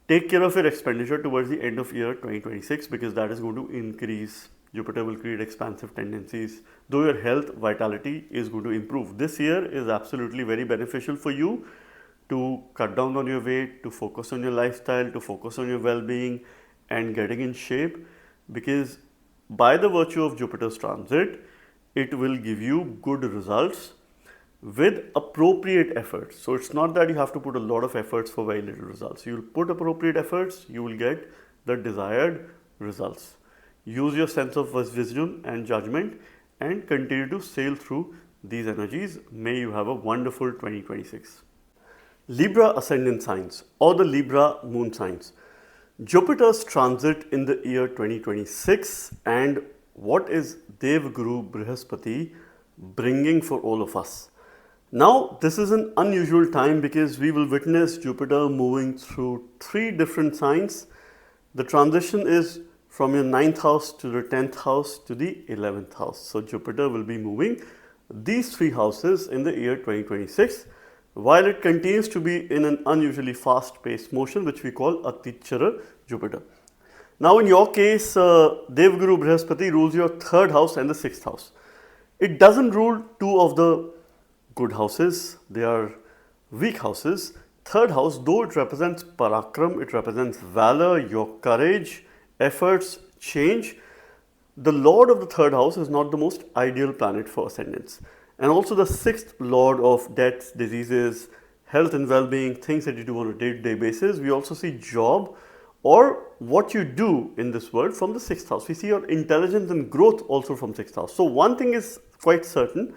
A: Take care of your expenditure towards the end of year 2026 because that is going to increase. Jupiter will create expansive tendencies. Though your health, vitality is going to improve. This year is absolutely very beneficial for you to cut down on your weight, to focus on your lifestyle, to focus on your well-being and getting in shape, because by the virtue of Jupiter's transit, it will give you good results with appropriate efforts. So it's not that you have to put a lot of efforts for very little results. You'll put appropriate efforts, you will get the desired results. Use your sense of wisdom and judgment and continue to sail through these energies. May you have a wonderful 2026. Libra ascendant signs or the Libra moon signs. Jupiter's transit in the year 2026 and what is Devaguru Brihaspati bringing for all of us. Now, this is an unusual time because we will witness Jupiter moving through 3 different signs. The transition is from your 9th house to the 10th house to the 11th house. So Jupiter will be moving these 3 houses in the year 2026, while it continues to be in an unusually fast-paced motion, which we call Atichari Jupiter. Now in your case, Devguru Brihaspati rules your 3rd house and the 6th house. It doesn't rule 2 of the good houses, they are weak houses. 3rd house, though it represents Parakram, it represents valor, your courage, efforts, change. The Lord of the 3rd house is not the most ideal planet for ascendants. And also the 6th Lord of deaths, diseases, health and well-being, things that you do on a day-to-day basis. We also see job or what you do in this world from the 6th house. We see your intelligence and growth also from 6th house. So one thing is quite certain,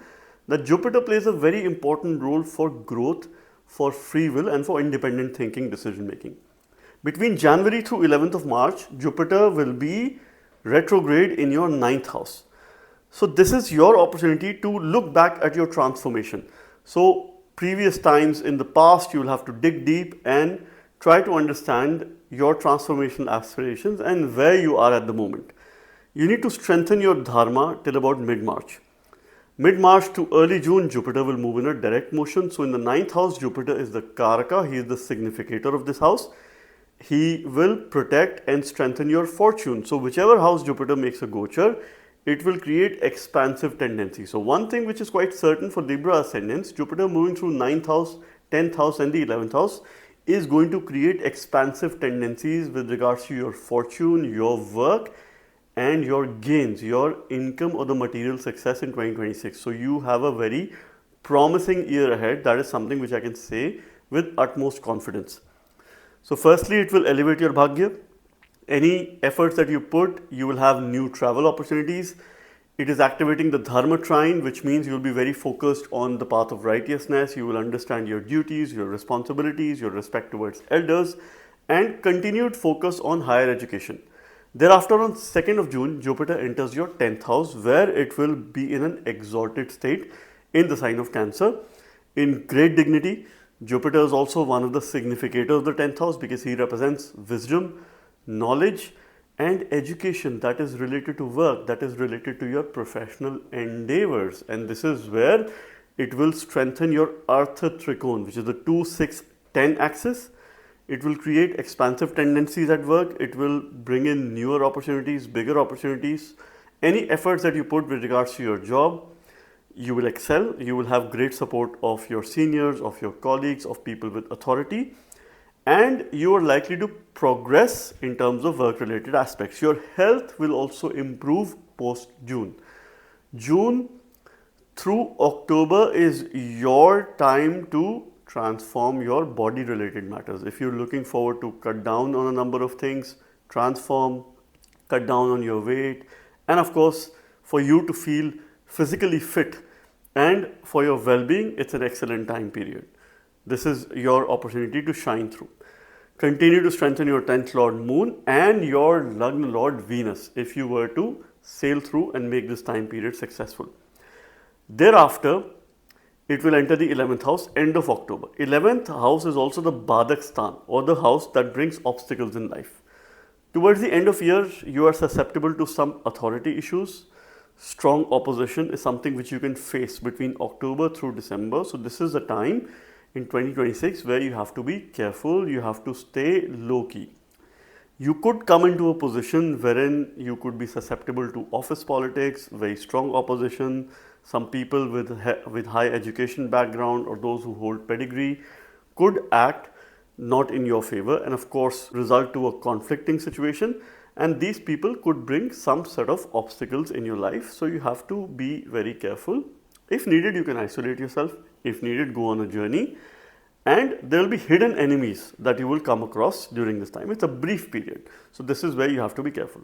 A: that Jupiter plays a very important role for growth, for free will and for independent thinking, decision making. Between January through 11th of March, Jupiter will be retrograde in your 9th house. So this is your opportunity to look back at your transformation. So previous times in the past, you will have to dig deep and try to understand your transformational aspirations and where you are at the moment. You need to strengthen your dharma till about mid-March. Mid-March to early June, Jupiter will move in a direct motion. So in the 9th house, Jupiter is the Karaka, he is the significator of this house. He will protect and strengthen your fortune. So whichever house Jupiter makes a gochar, it will create expansive tendencies. So one thing which is quite certain for Libra ascendants, Jupiter moving through 9th house, 10th house and the 11th house is going to create expansive tendencies with regards to your fortune, your work and your gains, your income or the material success in 2026. So you have a very promising year ahead. That is something which I can say with utmost confidence. So firstly, it will elevate your bhagya. Any efforts that you put, you will have new travel opportunities. It is activating the dharma trine, which means you will be very focused on the path of righteousness. You will understand your duties, your responsibilities, your respect towards elders, and continued focus on higher education. Thereafter, on 2nd of June, Jupiter enters your 10th house, where it will be in an exalted state in the sign of Cancer. In great dignity, Jupiter is also one of the significators of the 10th house because he represents wisdom, knowledge and education that is related to work, that is related to your professional endeavors. And this is where it will strengthen your Artha Trikon, which is the 2, 6, 10 axis. It will create expansive tendencies at work. It will bring in newer opportunities, bigger opportunities. Any efforts that you put with regards to your job, you will excel. You will have great support of your seniors, of your colleagues, of people with authority. And you are likely to progress in terms of work-related aspects. Your health will also improve post-June. June through October is your time to transform your body-related matters. If you're looking forward to cut down on a number of things, transform, cut down on your weight, and of course, for you to feel physically fit and for your well-being, it's an excellent time period. This is your opportunity to shine through. Continue to strengthen your 10th Lord Moon and your Lagna Lord Venus if you were to sail through and make this time period successful. Thereafter, it will enter the 11th house, end of October. 11th house is also the Badak Sthan, or the house that brings obstacles in life. Towards the end of year, you are susceptible to some authority issues. Strong opposition is something which you can face between October through December. So this is a time in 2026 where you have to be careful, you have to stay low-key. You could come into a position wherein you could be susceptible to office politics, very strong opposition. Some people with high education background or those who hold pedigree could act not in your favor and of course result to a conflicting situation, and these people could bring some sort of obstacles in your life. So you have to be very careful. If needed, you can isolate yourself. If needed, go on a journey, and there will be hidden enemies that you will come across during this time. It's a brief period. So this is where you have to be careful.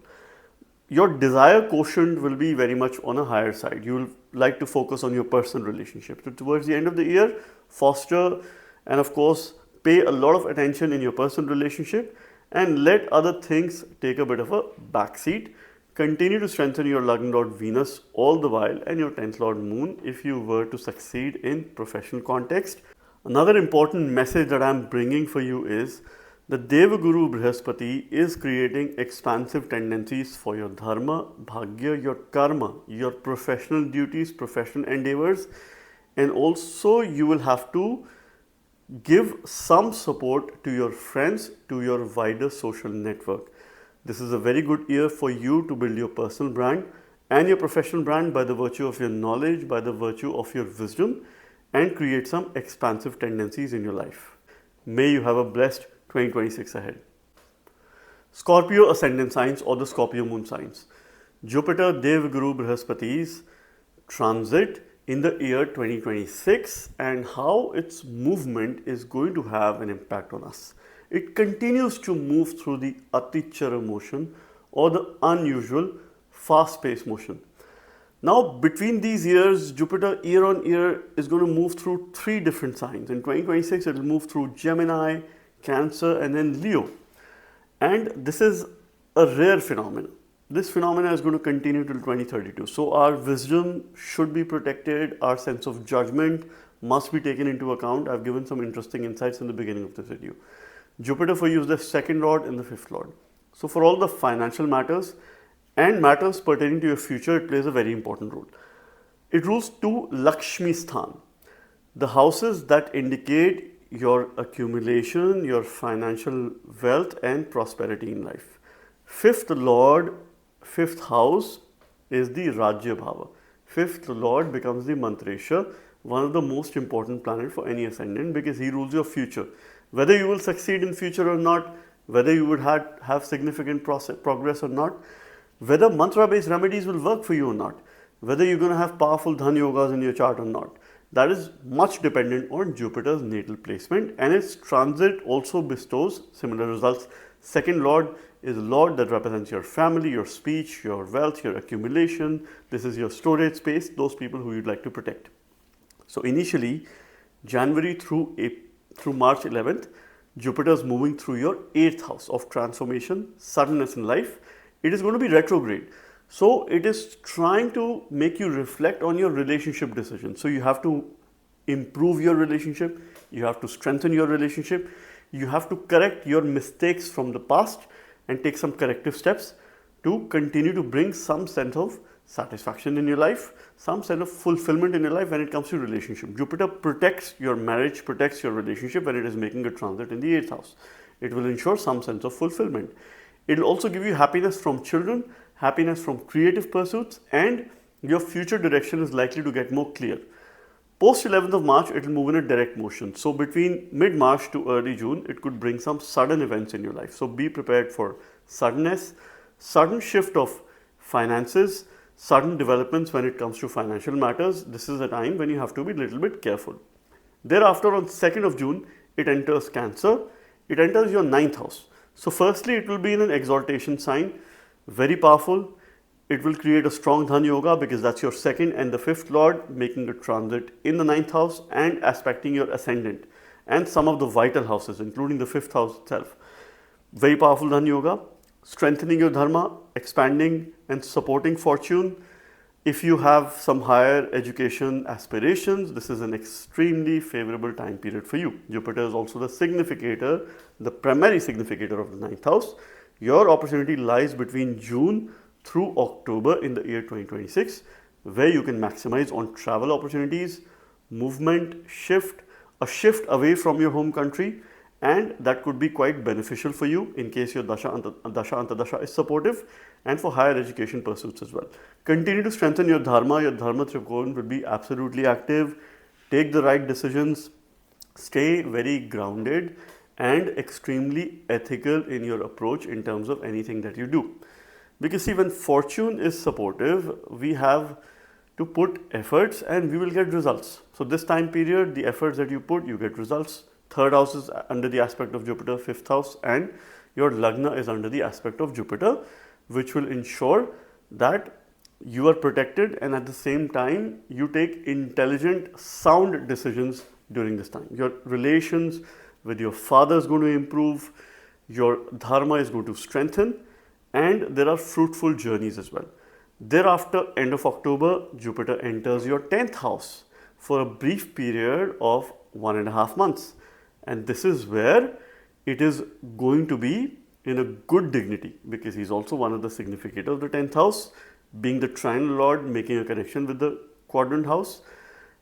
A: Your desire quotient will be very much on a higher side. You will like to focus on your personal relationships. So towards the end of the year, foster and of course pay a lot of attention in your personal relationship and let other things take a bit of a backseat. Continue to strengthen your Lagna Lord Venus all the while and your 10th Lord Moon if you were to succeed in professional context. Another important message that I am bringing for you is The Devaguru Brihaspati is creating expansive tendencies for your dharma, bhagya, your karma, your professional duties, professional endeavors, and also you will have to give some support to your friends, to your wider social network. This is a very good year for you to build your personal brand and your professional brand by the virtue of your knowledge, by the virtue of your wisdom, and create some expansive tendencies in your life. May you have a blessed 2026 ahead. Scorpio ascendant signs or the Scorpio moon signs. Jupiter Devaguru Brihaspati's transit in the year 2026 and how its movement is going to have an impact on us. It continues to move through the Atichari motion or the unusual fast-paced motion. Now, between these years, Jupiter year on year is going to move through 3 different signs. In 2026, it will move through Gemini, Cancer, and then Leo. And this is a rare phenomenon. This phenomenon is going to continue till 2032. So our wisdom should be protected. Our sense of judgment must be taken into account. I've given some interesting insights in the beginning of this video. Jupiter for you is the 2nd lord and the 5th lord. So for all the financial matters and matters pertaining to your future, it plays a very important role. It rules 2 Lakshmi Sthan, the houses that indicate your accumulation, your financial wealth and prosperity in life. 5th lord, 5th house is the Rajya Bhava. 5th lord becomes the Mantresha, one of the most important planets for any ascendant because he rules your future. Whether you will succeed in future or not, whether you would have significant progress or not, whether mantra based remedies will work for you or not, whether you're going to have powerful dhan yogas in your chart or not. That is much dependent on Jupiter's natal placement, and its transit also bestows similar results. 2nd lord is a lord that represents your family, your speech, your wealth, your accumulation. This is your storage space, those people who you'd like to protect. So initially, January through March 11th, Jupiter is moving through your 8th house of transformation, suddenness in life. It is going to be retrograde. So it is trying to make you reflect on your relationship decisions. So you have to improve your relationship, you have to strengthen your relationship, you have to correct your mistakes from the past and take some corrective steps to continue to bring some sense of satisfaction in your life, some sense of fulfillment in your life when it comes to relationship. Jupiter protects your marriage, protects your relationship when it is making a transit in the 8th house. It will ensure some sense of fulfillment. It will also give you happiness from children, happiness from creative pursuits, and your future direction is likely to get more clear. Post 11th of March, it will move in a direct motion. So between mid-March to early June, it could bring some sudden events in your life. So be prepared for suddenness, sudden shift of finances, sudden developments when it comes to financial matters. This is a time when you have to be a little bit careful. Thereafter, on 2nd of June, it enters Cancer. It enters your 9th house. So firstly, it will be in an exaltation sign, very powerful. It will create a strong dhan yoga because that's your 2nd and the 5th lord making a transit in the 9th house and aspecting your ascendant and some of the vital houses, including the 5th house itself. Very powerful dhan yoga, strengthening your dharma, expanding and supporting fortune. If you have some higher education aspirations, this is an extremely favorable time period for you. Jupiter is also the significator, the primary significator of the 9th house. Your opportunity lies between June through October in the year 2026, where you can maximize on travel opportunities, movement, a shift away from your home country, and that could be quite beneficial for you in case your Dasha Antadasha is supportive and for higher education pursuits as well. Continue to strengthen your Dharma Trikorn will be absolutely active, take the right decisions, stay very grounded and extremely ethical in your approach in terms of anything that you do. Because see, when fortune is supportive, we have to put efforts and we will get results. So this time period, the efforts that you put, you get results. 3rd house is under the aspect of Jupiter, 5th house, and your Lagna is under the aspect of Jupiter, which will ensure that you are protected and at the same time you take intelligent, sound decisions during this time. Your relations with your father is going to improve, your dharma is going to strengthen, and there are fruitful journeys as well. Thereafter, end of October, Jupiter enters your 10th house for a brief period of 1.5 months. And this is where it is going to be in a good dignity because he's also one of the significators of the 10th house, being the trine lord, making a connection with the quadrant house.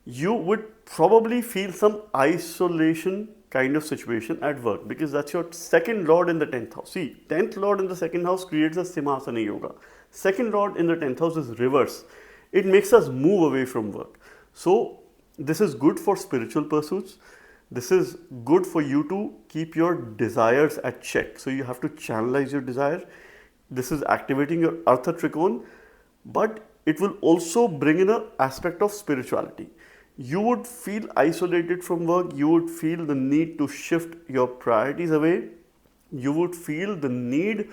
A: You would probably feel some isolation kind of situation at work because that's your second lord in the 10th house. See, 10th lord in the second house creates a Simhasana yoga. Second lord in the 10th house is reverse. It makes us move away from work. So this is good for spiritual pursuits. This is good for you to keep your desires at check. So you have to channelize your desire. This is activating your Artha Trikona, but it will also bring in an aspect of spirituality. You would feel isolated from work. You would feel the need to shift your priorities away. You would feel the need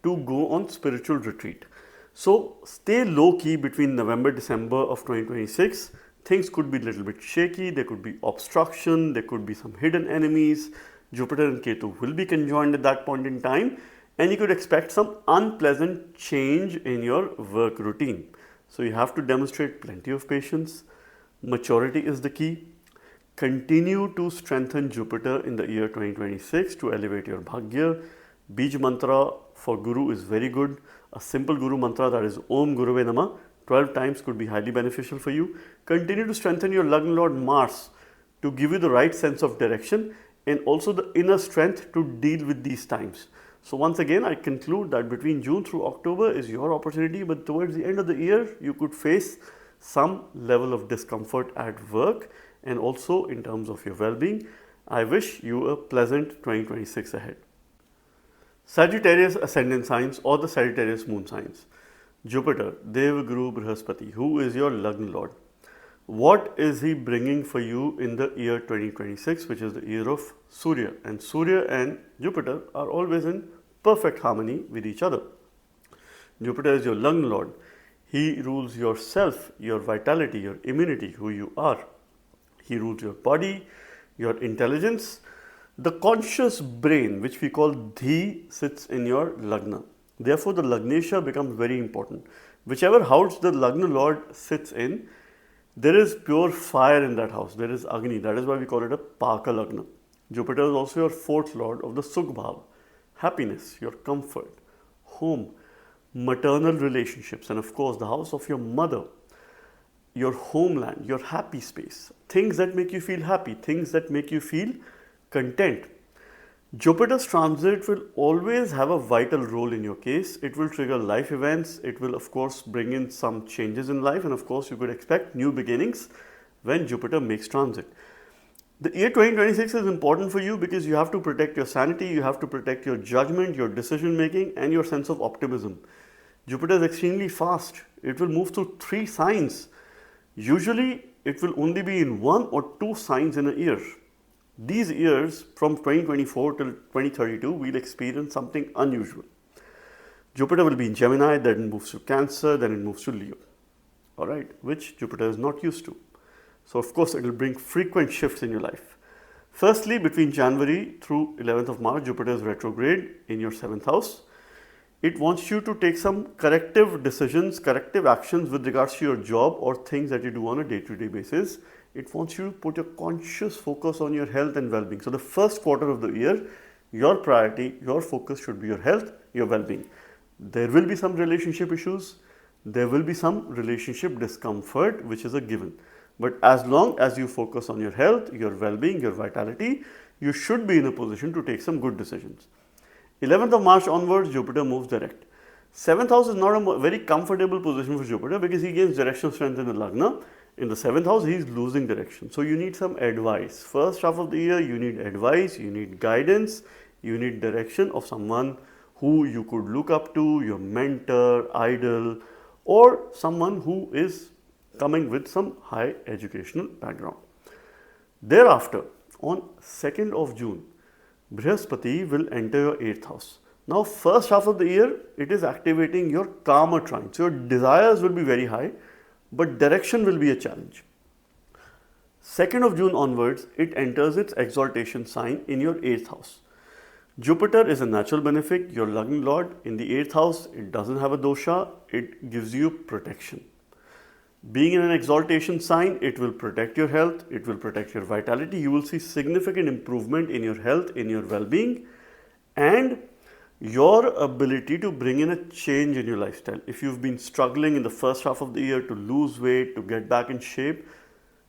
A: to go on spiritual retreat. So stay low key between November, December of 2026. Things could be a little bit shaky. There could be obstruction. There could be some hidden enemies. Jupiter and Ketu will be conjoined at that point in time, and you could expect some unpleasant change in your work routine. So you have to demonstrate plenty of patience. Maturity is the key. Continue to strengthen Jupiter in the year 2026 to elevate your Bhagya. Bij mantra for Guru is very good. A simple Guru mantra, that is Om Guruve Namah, 12 times could be highly beneficial for you. Continue to strengthen your Lagna Lord Mars to give you the right sense of direction and also the inner strength to deal with these times. So once again, I conclude that between June through October is your opportunity, but towards the end of the year, you could face some level of discomfort at work and also in terms of your well-being. I wish you a pleasant 2026 ahead. Sagittarius ascendant signs or the Sagittarius moon signs. Jupiter, Deva Guru Brihaspati, who is your Lagna Lord. What is he bringing for you in the year 2026, which is the year of Surya? And Surya and Jupiter are always in perfect harmony with each other. Jupiter is your Lagna Lord. He rules yourself, your vitality, your immunity, who you are. He rules your body, your intelligence. The conscious brain, which we call Dhi, sits in your Lagna. Therefore, the Lagnesha becomes very important. Whichever house the Lagna Lord sits in, there is pure fire in that house. There is Agni. That is why we call it a Paka Lagna. Jupiter is also your fourth lord of the Sukh Bhava, happiness, your comfort, home, maternal relationships, and of course the house of your mother, your homeland, your happy space, things that make you feel happy, things that make you feel content. Jupiter's transit will always have a vital role in your case. It will trigger life events. It will of course bring in some changes in life, and of course you could expect new beginnings when Jupiter makes transit. The year 2026 is important for you because you have to protect your sanity, you have to protect your judgment, your decision making, and your sense of optimism. Jupiter is extremely fast. It will move through 3 signs. Usually it will only be in 1 or 2 signs in a year. These years from 2024 till 2032 we'll experience something unusual. Jupiter will be in Gemini, then it moves to Cancer, then it moves to Leo. Alright, which Jupiter is not used to. So of course it will bring frequent shifts in your life. Firstly, between January through 11th of March, Jupiter is retrograde in your 7th house. It wants you to take some corrective decisions, corrective actions with regards to your job or things that you do on a day-to-day basis. It wants you to put your conscious focus on your health and well-being. So the first quarter of the year, your priority, your focus should be your health, your well-being. There will be some relationship issues. There will be some relationship discomfort, which is a given. But as long as you focus on your health, your well-being, your vitality, you should be in a position to take some good decisions. 11th of March onwards, Jupiter moves direct. 7th house is not a very comfortable position for Jupiter because he gains directional strength in the Lagna. In the 7th house, he is losing direction. So you need some advice. First half of the year, you need advice, you need guidance, you need direction of someone who you could look up to, your mentor, idol, or someone who is coming with some high educational background. Thereafter, on 2nd of June, Brihaspati will enter your 8th house. Now, first half of the year, it is activating your karma trine. So your desires will be very high, but direction will be a challenge. 2nd of June onwards, it enters its exaltation sign in your 8th house. Jupiter is a natural benefic, your Lagna Lord. In the 8th house, it doesn't have a dosha, it gives you protection. Being in an exaltation sign, it will protect your health, it will protect your vitality. You will see significant improvement in your health, in your well-being. and your ability to bring in a change in your lifestyle. If you've been struggling in the first half of the year to lose weight, to get back in shape,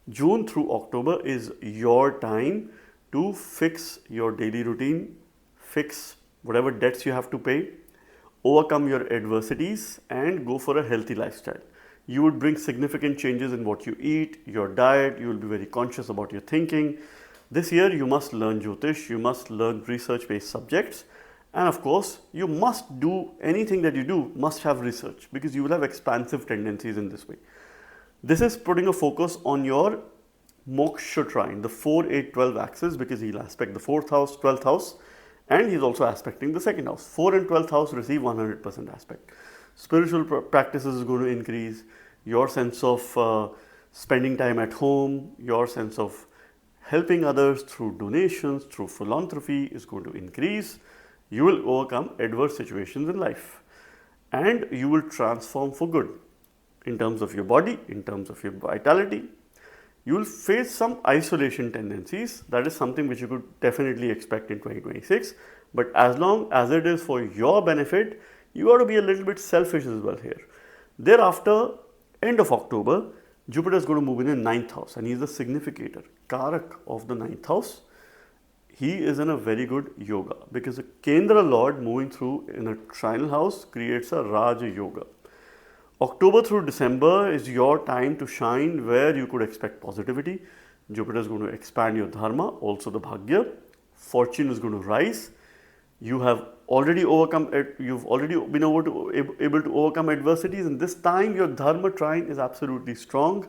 A: June through October is your time to fix your daily routine, fix whatever debts you have to pay, overcome your adversities, and go for a healthy lifestyle. You would bring significant changes in what you eat, your diet. You will be very conscious about your thinking. This year you must learn Jyotish, you must learn research-based subjects, and of course you must do anything that you do must have research, because you will have expansive tendencies in this way. This is putting a focus on your moksha trine, the 4, 8, 12 axis, because he'll aspect the 4th house, 12th house, and he's also aspecting the 2nd house. 4 and 12th house receive 100% aspect. Spiritual practices is going to increase. Your sense of spending time at home, your sense of helping others through donations, through philanthropy is going to increase. You will overcome adverse situations in life, and you will transform for good in terms of your body, in terms of your vitality. You will face some isolation tendencies. That is something which you could definitely expect in 2026. But as long as it is for your benefit, you ought to be a little bit selfish as well here. Thereafter, end of October, Jupiter is going to move in 9th house, and he is the significator, Karak of the 9th house. He is in a very good yoga, because the Kendra Lord moving through in a trinal house creates a Raja Yoga. October through December is your time to shine, where you could expect positivity. Jupiter is going to expand your dharma, also the bhagya. Fortune is going to rise. You have already overcome it. You've already been able to overcome adversities, and this time your dharma trine is absolutely strong.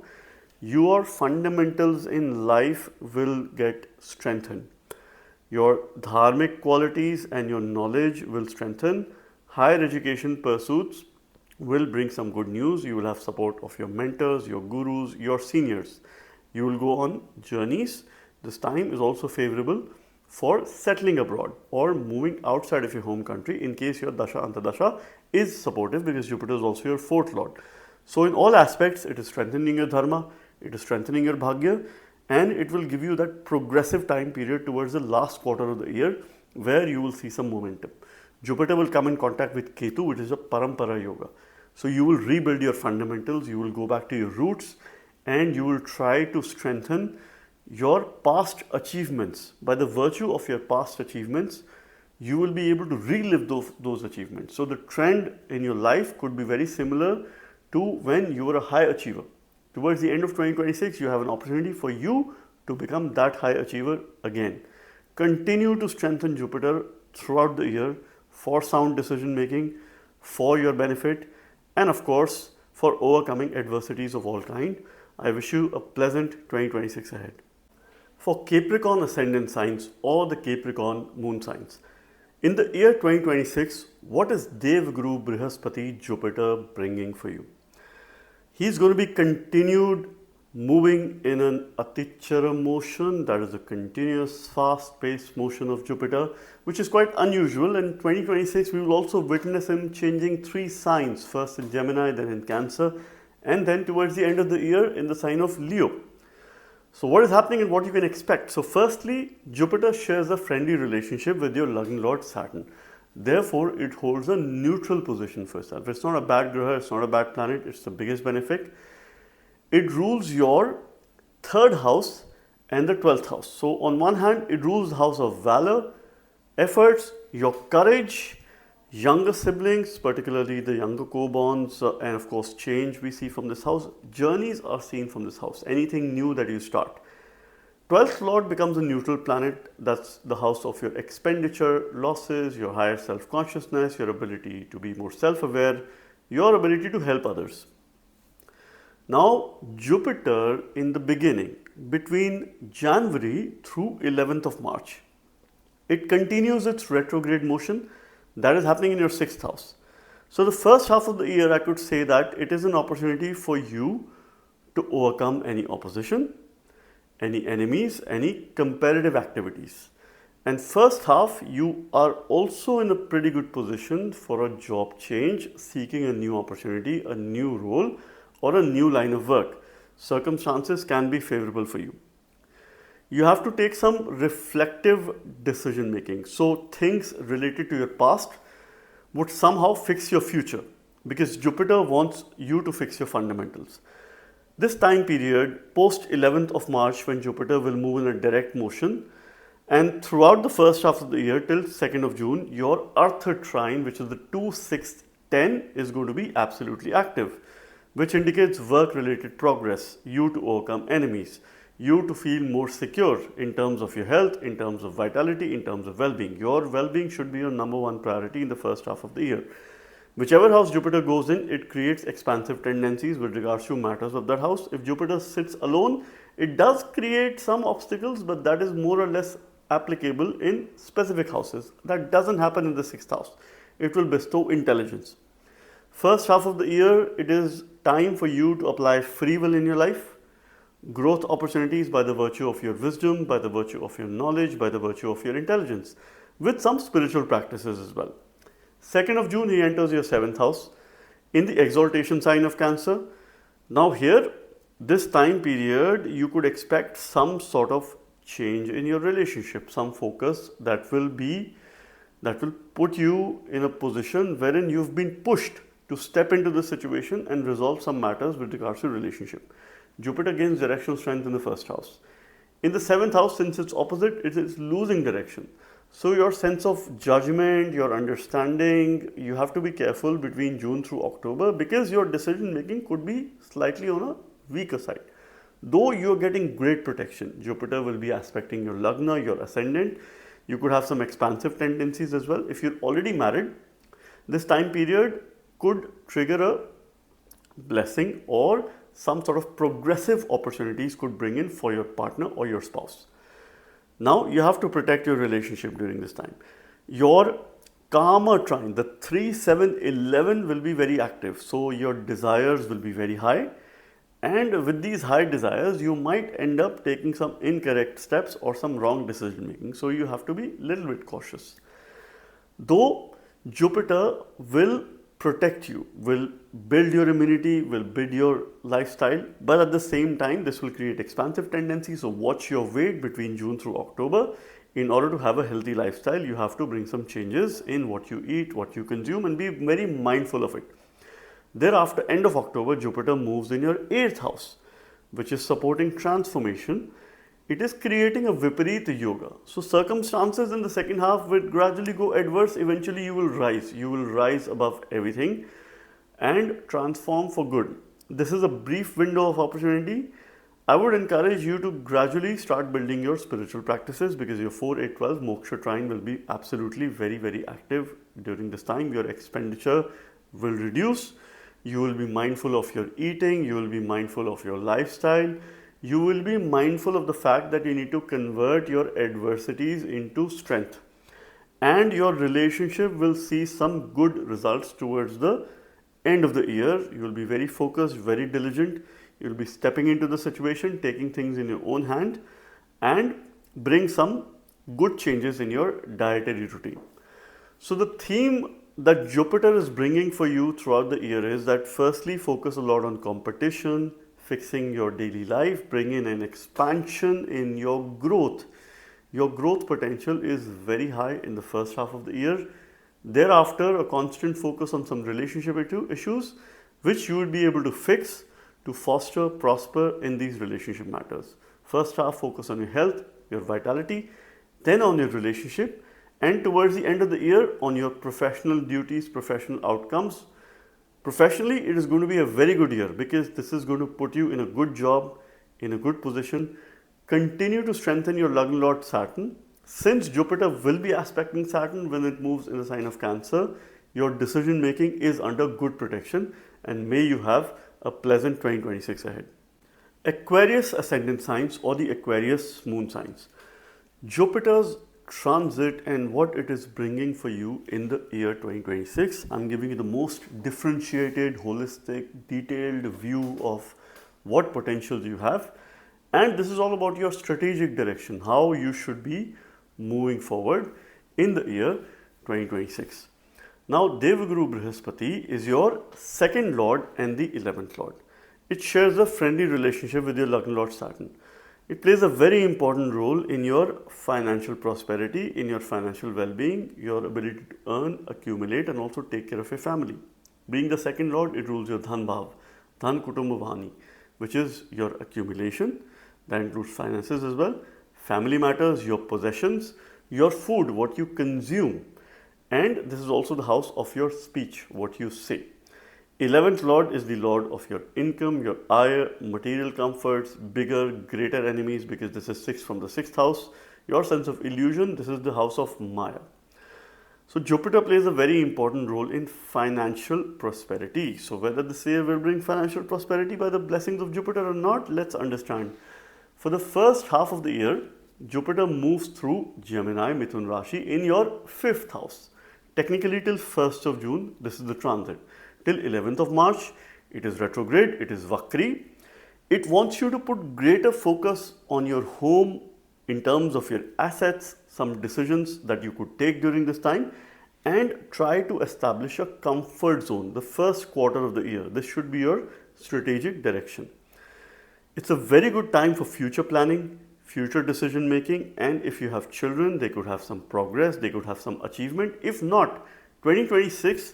A: Your fundamentals in life will get strengthened. Your dharmic qualities and your knowledge will strengthen. Higher education pursuits will bring some good news. You will have support of your mentors, your gurus, your seniors. You will go on journeys. This time is also favorable for settling abroad or moving outside of your home country, in case your Dasha Antardasha is supportive, because Jupiter is also your 4th lord. So in all aspects, it is strengthening your dharma, it is strengthening your bhagya, and it will give you that progressive time period towards the last quarter of the year, where you will see some momentum. Jupiter will come in contact with Ketu, which is a Parampara Yoga. So you will rebuild your fundamentals, you will go back to your roots, and you will try to strengthen your past achievements. By the virtue of your past achievements, you will be able to relive those achievements. So the trend in your life could be very similar to when you were a high achiever. Towards the end of 2026, you have an opportunity for you to become that high achiever again. Continue to strengthen Jupiter throughout the year for sound decision making, for your benefit, and of course for overcoming adversities of all kind. I wish you a pleasant 2026 ahead. For Capricorn ascendant signs or the Capricorn moon signs, in the year 2026, what is Devguru Brihaspati Jupiter bringing for you? He's going to be continued moving in an Atichari motion, that is a continuous fast-paced motion of Jupiter, which is quite unusual. In 2026, we will also witness him changing 3 signs, first in Gemini, then in Cancer, and then towards the end of the year in the sign of Leo. So what is happening and what you can expect? So firstly, Jupiter shares a friendly relationship with your Lagna Lord Saturn. Therefore, it holds a neutral position for itself. It's not a bad graha, it's not a bad planet, it's the biggest benefit. It rules your 3rd house and the 12th house. So on one hand, it rules the house of valor, efforts, your courage, younger siblings, particularly the younger co-borns, and of course change we see from this house. Journeys are seen from this house, anything new that you start. 12th lord becomes a neutral planet. That's the house of your expenditure, losses, your higher self-consciousness, your ability to be more self-aware, your ability to help others. Now Jupiter in the beginning, between January through 11th of March, it continues its retrograde motion. That is happening in your 6th house. So the first half of the year, I could say that it is an opportunity for you to overcome any opposition, any enemies, any competitive activities. And first half, you are also in a pretty good position for a job change, seeking a new opportunity, a new role, or a new line of work. Circumstances can be favorable for you. You have to take some reflective decision making. So things related to your past would somehow fix your future, because Jupiter wants you to fix your fundamentals. This time period, post 11th of March, when Jupiter will move in a direct motion, and throughout the first half of the year till 2nd of June, your Earth trine, which is the 2, 6, 10, is going to be absolutely active, which indicates work related progress, you to overcome enemies, you to feel more secure in terms of your health, in terms of vitality, in terms of well-being. Your well-being should be your number one priority in the first half of the year. Whichever house Jupiter goes in, it creates expansive tendencies with regards to matters of that house. If Jupiter sits alone, it does create some obstacles, but that is more or less applicable in specific houses. That doesn't happen in the 6th house. It will bestow intelligence. First half of the year, it is time for you to apply free will in your life, growth opportunities by the virtue of your wisdom, by the virtue of your knowledge, by the virtue of your intelligence, with some spiritual practices as well. 2nd of June, he enters your 7th house in the exaltation sign of Cancer. Now here, this time period, you could expect some sort of change in your relationship, some focus that will put you in a position wherein you've been pushed to step into the situation and resolve some matters with regards to relationship. Jupiter gains directional strength in the 1st house. In the 7th house, since it's opposite, it is losing direction. So your sense of judgment, your understanding, you have to be careful between June through October, because your decision making could be slightly on a weaker side. Though you are getting great protection, Jupiter will be aspecting your Lagna, your ascendant. You could have some expansive tendencies as well. If you're already married, this time period could trigger a blessing, or some sort of progressive opportunities could bring in for your partner or your spouse. Now you have to protect your relationship during this time. Your Karma trine, the 3, 7, 11 will be very active. So your desires will be very high. And with these high desires, you might end up taking some incorrect steps or some wrong decision making. So you have to be a little bit cautious. Though Jupiter will protect you, will build your immunity, will build your lifestyle, but at the same time, this will create expansive tendencies. So watch your weight between June through October. In order to have a healthy lifestyle, you have to bring some changes in what you eat, what you consume, and be very mindful of it. Thereafter, end of October, Jupiter moves in your 8th house, which is supporting transformation. It is creating a Viparita yoga. So circumstances in the second half will gradually go adverse. Eventually you will rise. You will rise above everything and transform for good. This is a brief window of opportunity. I would encourage you to gradually start building your spiritual practices, because your 4, 8, 12 moksha trine will be absolutely very, very active during this time. Your expenditure will reduce. You will be mindful of your eating. You will be mindful of your lifestyle. You will be mindful of the fact that you need to convert your adversities into strength. And your relationship will see some good results towards the end of the year. You will be very focused, very diligent. You will be stepping into the situation, taking things in your own hand, and bring some good changes in your dietary routine. So the theme that Jupiter is bringing for you throughout the year is that, firstly, focus a lot on competition, fixing your daily life, bring in an expansion in your growth. Your growth potential is very high in the first half of the year. Thereafter, a constant focus on some relationship issues, which you will be able to fix to foster, prosper in these relationship matters. First half, focus on your health, your vitality, then on your relationship, and towards the end of the year, on your professional duties, professional outcomes. Professionally, it is going to be a very good year, because this is going to put you in a good job, in a good position. Continue to strengthen your Lagna Lord Saturn. Since Jupiter will be aspecting Saturn when it moves in the sign of Cancer, your decision making is under good protection, and may you have a pleasant 2026 ahead. Aquarius ascendant signs, or the Aquarius moon signs. Jupiter's transit and what it is bringing for you in the year 2026. I'm giving you the most differentiated, holistic, detailed view of what potentials you have. And this is all about your strategic direction, how you should be moving forward in the year 2026. Now, Devaguru Brihaspati is your second lord and the 11th lord. It shares a friendly relationship with your Lagna Lord Saturn. It plays a very important role in your financial prosperity, in your financial well-being, your ability to earn, accumulate, and also take care of your family. Being the second lord, it rules your dhan bhav, dhan kutumba vani, which is your accumulation. That includes finances as well, family matters, your possessions, your food, what you consume, and this is also the house of your speech, what you say. 11th lord is the lord of your income, your ire, material comforts, bigger, greater enemies, because this is 6 from the 6th house. Your sense of illusion, this is the house of Maya. So Jupiter plays a very important role in financial prosperity. So whether this year will bring financial prosperity by the blessings of Jupiter or not, let's understand. For the first half of the year, Jupiter moves through Gemini, Mithun Rashi in your 5th house. Technically till 1st of June, this is the transit. Till 11th of March, it is retrograde, it is Vakri. It wants you to put greater focus on your home in terms of your assets, some decisions that you could take during this time, and try to establish a comfort zone the first quarter of the year. This should be your strategic direction. It's a very good time for future planning, future decision making, and if you have children, they could have some progress, they could have some achievement. If not, 2026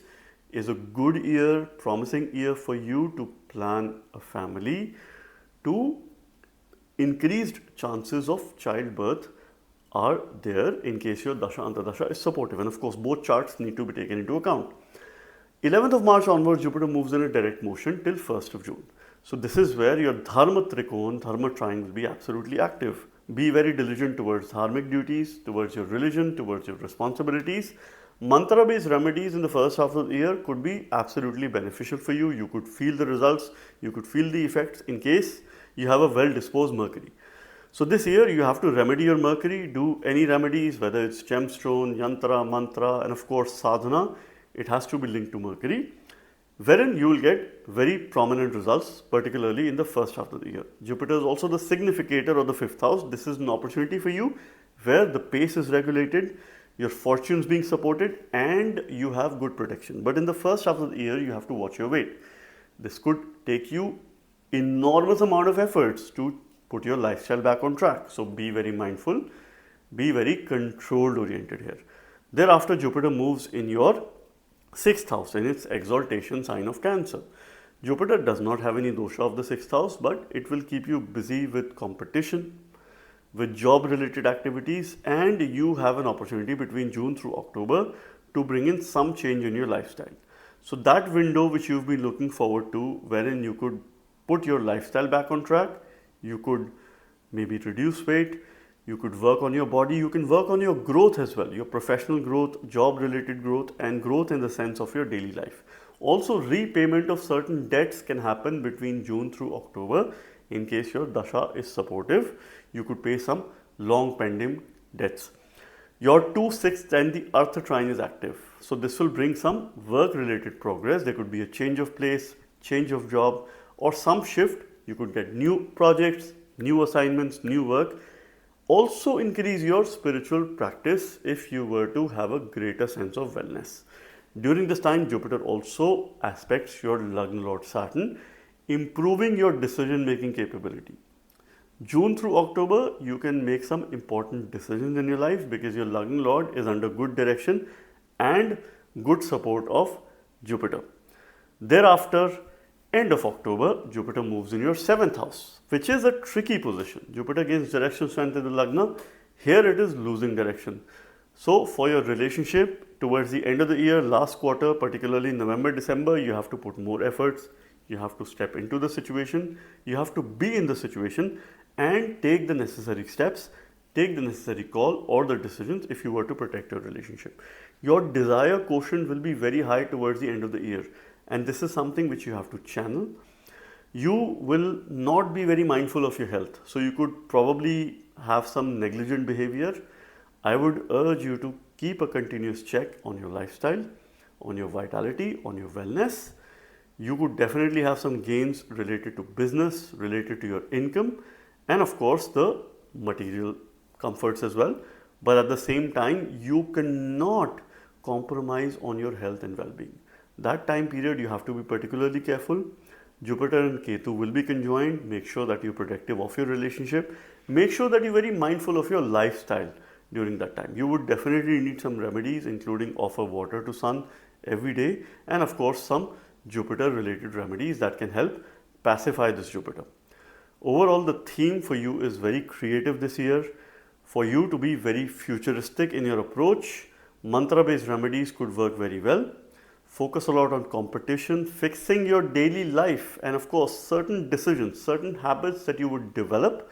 A: is a good year, promising year for you to plan a family, to increased chances of childbirth are there in case your Dasha Antardasha is supportive. And of course, both charts need to be taken into account. 11th of March onwards, Jupiter moves in a direct motion till 1st of June. So this is where your Dharma Trikon, Dharma Trine will be absolutely active. Be very diligent towards dharmic duties, towards your religion, towards your responsibilities. Mantra-based remedies in the first half of the year could be absolutely beneficial for you. You could feel the results, you could feel the effects in case you have a well-disposed Mercury. So this year you have to remedy your Mercury, do any remedies, whether it's gemstone, yantra, mantra, and of course sadhana. It has to be linked to Mercury, wherein you will get very prominent results, particularly in the first half of the year. Jupiter is also the significator of the 5th house. This is an opportunity for you where the pace is regulated, your fortunes being supported, and you have good protection. But in the first half of the year, you have to watch your weight. This could take you enormous amount of efforts to put your lifestyle back on track. So be very mindful, be very controlled oriented here. Thereafter, Jupiter moves in your 6th house in its exaltation sign of Cancer. Jupiter does not have any dosha of the 6th house, but it will keep you busy with competition, with job related activities, and you have an opportunity between June through October to bring in some change in your lifestyle. So that window which you've been looking forward to, wherein you could put your lifestyle back on track, you could maybe reduce weight, you could work on your body, you can work on your growth as well, your professional growth, job related growth, and growth in the sense of your daily life. Also, repayment of certain debts can happen between June through October. In case your dasha is supportive, you could pay some long pending debts. Your 2, 6 and the Artha trine is active. So this will bring some work related progress. There could be a change of place, change of job, or some shift. You could get new projects, new assignments, new work. Also increase your spiritual practice if you were to have a greater sense of wellness. During this time, Jupiter also aspects your Lagna Lord Saturn, improving your decision making capability. June through October, you can make some important decisions in your life because your Lagna Lord is under good direction and good support of Jupiter. Thereafter, end of October, Jupiter moves in your 7th house, which is a tricky position. Jupiter gains direction strength in the Lagna. Here it is losing direction. So for your relationship towards the end of the year, last quarter, particularly November, December, you have to put more efforts. You have to step into the situation. You have to be in the situation and take the necessary steps, take the necessary call or the decisions if you were to protect your relationship. Your desire quotient will be very high towards the end of the year. And this is something which you have to channel. You will not be very mindful of your health. So you could probably have some negligent behavior. I would urge you to keep a continuous check on your lifestyle, on your vitality, on your wellness. You could definitely have some gains related to business, related to your income, and of course the material comforts as well. But at the same time, you cannot compromise on your health and well-being. That time period you have to be particularly careful. Jupiter and Ketu will be conjoined. Make sure that you're protective of your relationship. Make sure that you're very mindful of your lifestyle during that time. You would definitely need some remedies, including offer water to sun every day, and of course some Jupiter related remedies that can help pacify this Jupiter. Overall, the theme for you is very creative this year. For you to be very futuristic in your approach, mantra based remedies could work very well. Focus a lot on competition, fixing your daily life, and of course certain decisions, certain habits that you would develop.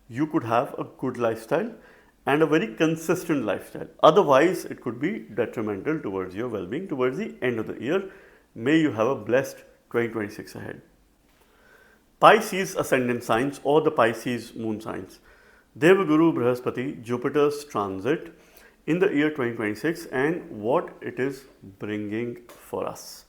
A: You could have a good lifestyle and a very consistent lifestyle. Otherwise, it could be detrimental towards your well-being towards the end of the year. May you have a blessed 2026 ahead. Pisces ascendant signs or the Pisces moon signs. Devaguru Brihaspati, Jupiter's transit in the year 2026 and what it is bringing for us.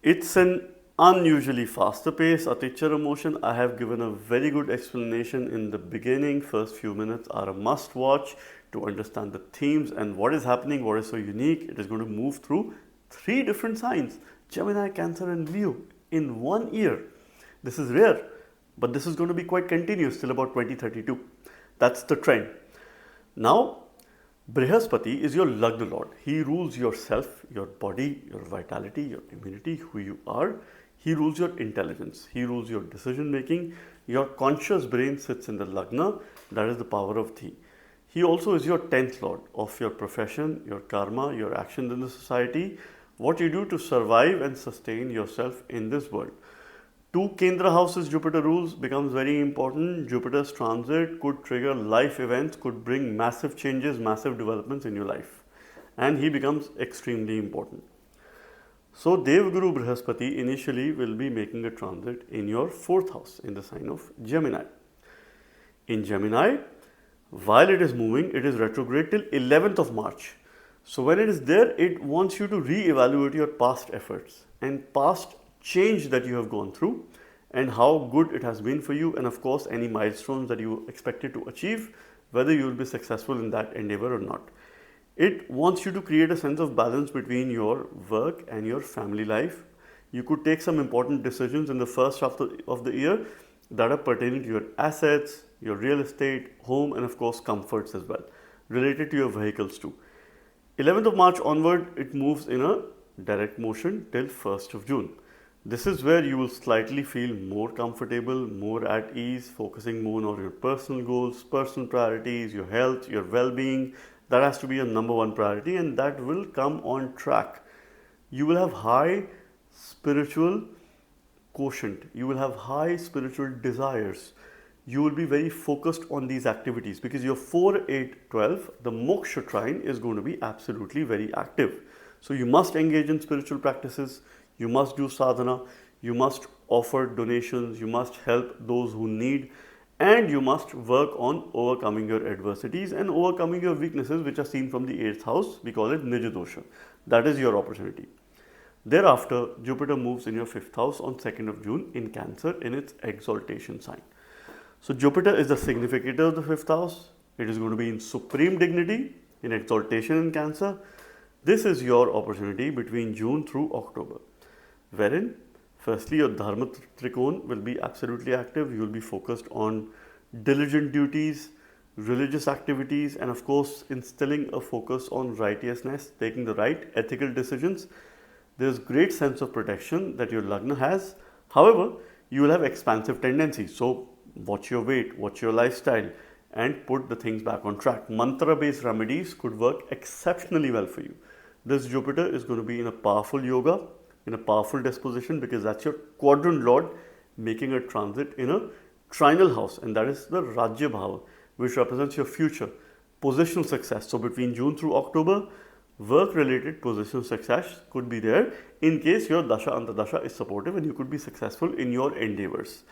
A: It's an unusually faster pace, Atichari motion. I have given a very good explanation in the beginning. First few minutes are a must watch to understand the themes and what is happening, what is so unique. It is going to move through 3 different signs, Gemini, Cancer and Leo in 1 year. This is rare, but this is going to be quite continuous till about 2032. That's the trend. Now, Brihaspati is your Lagna Lord. He rules yourself, your body, your vitality, your immunity, who you are. He rules your intelligence. He rules your decision making. Your conscious brain sits in the Lagna. That is the power of Thi. He also is your 10th Lord of your profession, your karma, your actions in the society, what you do to survive and sustain yourself in this world. 2 Kendra houses Jupiter rules becomes very important. Jupiter's transit could trigger life events, could bring massive changes, massive developments in your life. And he becomes extremely important. So Devaguru Brihaspati initially will be making a transit in your 4th house in the sign of Gemini. In Gemini, while it is moving, it is retrograde till 11th of March. So when it is there, it wants you to re-evaluate your past efforts and past change that you have gone through and how good it has been for you, and of course any milestones that you expected to achieve, whether you will be successful in that endeavor or not. It wants you to create a sense of balance between your work and your family life. You could take some important decisions in the first half of the year that are pertaining to your assets, your real estate, home, and of course comforts as well, related to your vehicles too. 11th of March onward, it moves in a direct motion till 1st of June. This is where you will slightly feel more comfortable, more at ease, focusing more on your personal goals, personal priorities, your health, your well-being. That has to be your number 1 priority, and that will come on track. You will have high spiritual quotient. You will have high spiritual desires. You will be very focused on these activities because your 4, 8, 12, the moksha trine is going to be absolutely very active. So you must engage in spiritual practices. You must do sadhana, you must offer donations, you must help those who need, and you must work on overcoming your adversities and overcoming your weaknesses, which are seen from the 8th house. We call it Nija dosha. That is your opportunity. Thereafter, Jupiter moves in your 5th house on 2nd of June in Cancer in its exaltation sign. So Jupiter is the significator of the 5th house. It is going to be in supreme dignity, in exaltation in Cancer. This is your opportunity between June through October, wherein firstly your Dharma Trikon will be absolutely active. You will be focused on diligent duties, religious activities, and of course instilling a focus on righteousness, taking the right ethical decisions. There is great sense of protection that your Lagna has. However, you will have expansive tendencies. So watch your weight, watch your lifestyle, and put the things back on track. Mantra-based remedies could work exceptionally well for you. This Jupiter is going to be in a powerful yoga, in a powerful disposition, because that's your quadrant lord making a transit in a trinal house, and that is the Rajya Bhava, which represents your future positional success. So between June through October, work related positional success could be there in case your Dasha Antardasha is supportive and you could be successful in your endeavors.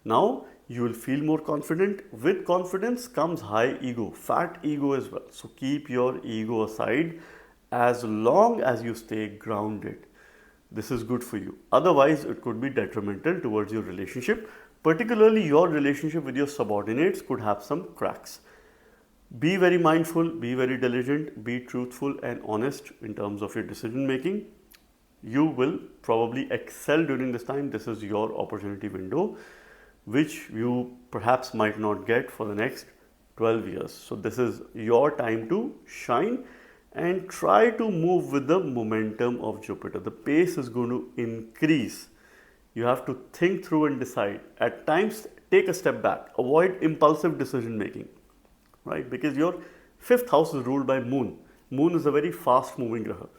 A: Now you will feel more confident. With confidence comes high ego, fat ego as well. So keep your ego aside as long as you stay grounded. This is good for you. Otherwise, it could be detrimental towards your relationship. Particularly your relationship with your subordinates could have some cracks. Be very mindful, be very diligent, be truthful and honest in terms of your decision making. you will probably excel during this time. This is your opportunity window, which you perhaps might not get for the next 12 years. So this is your time to shine and try to move with the momentum of Jupiter. The pace is going to increase. You have to think through and decide. At times, take a step back. Avoid impulsive decision making, right? Because your fifth house is ruled by Moon. Moon is a very fast moving graha.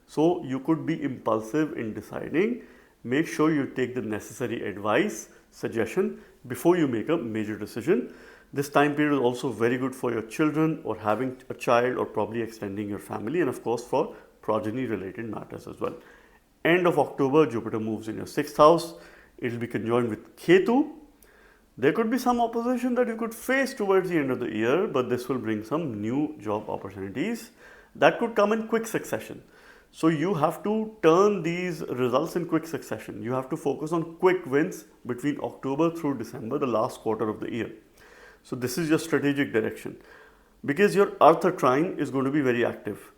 A: So you could be impulsive in deciding. Make sure you take the necessary advice, suggestion before you make a major decision. This time period is also very good for your children or having a child or probably extending your family, and of course for progeny related matters as well. End of October, Jupiter moves in your sixth house. It will be conjoined with Ketu. There could be some opposition that you could face towards the end of the year, but this will bring some new job opportunities that could come in quick succession. So you have to turn these results in quick succession. You have to focus on quick wins between October through December, the last quarter of the year. So this is your strategic direction, because your Artha trine is going to be very active,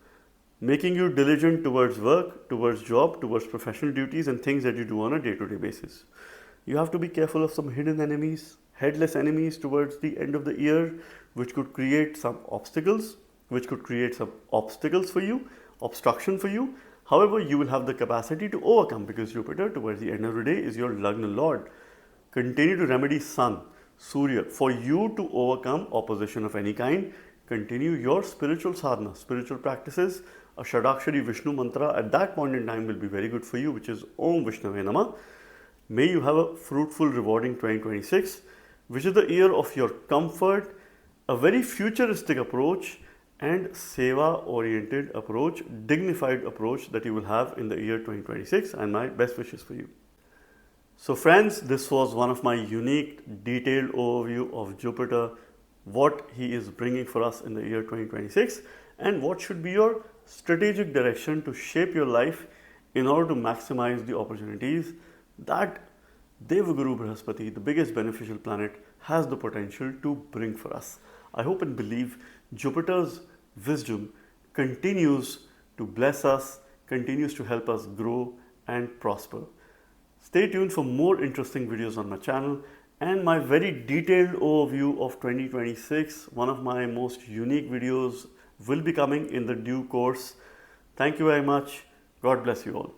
A: making you diligent towards work, towards job, towards professional duties and things that you do on a day-to-day basis. You have to be careful of some hidden enemies, headless enemies towards the end of the year, which could create some obstacles, for you, obstruction for you. However, you will have the capacity to overcome, because Jupiter towards the end of the day is your Lagna Lord. Continue to remedy Sun, Surya, for you to overcome opposition of any kind. Continue your spiritual sadhana, spiritual practices. A Shadakshari Vishnu mantra at that point in time will be very good for you, which is Om Vishnave Namah. May you have a fruitful, rewarding 2026, which is the year of your comfort, a very futuristic approach and seva-oriented approach, dignified approach that you will have in the year 2026, and my best wishes for you. So friends, this was one of my unique, detailed overview of Jupiter, what he is bringing for us in the year 2026, and what should be your strategic direction to shape your life in order to maximize the opportunities that Devaguru Brihaspati, the biggest beneficial planet, has the potential to bring for us. I hope and believe Jupiter's wisdom continues to bless us, continues to help us grow and prosper. Stay tuned for more interesting videos on my channel and my very detailed overview of 2026. One of my most unique videos will be coming in the due course. Thank you very much. God bless you all.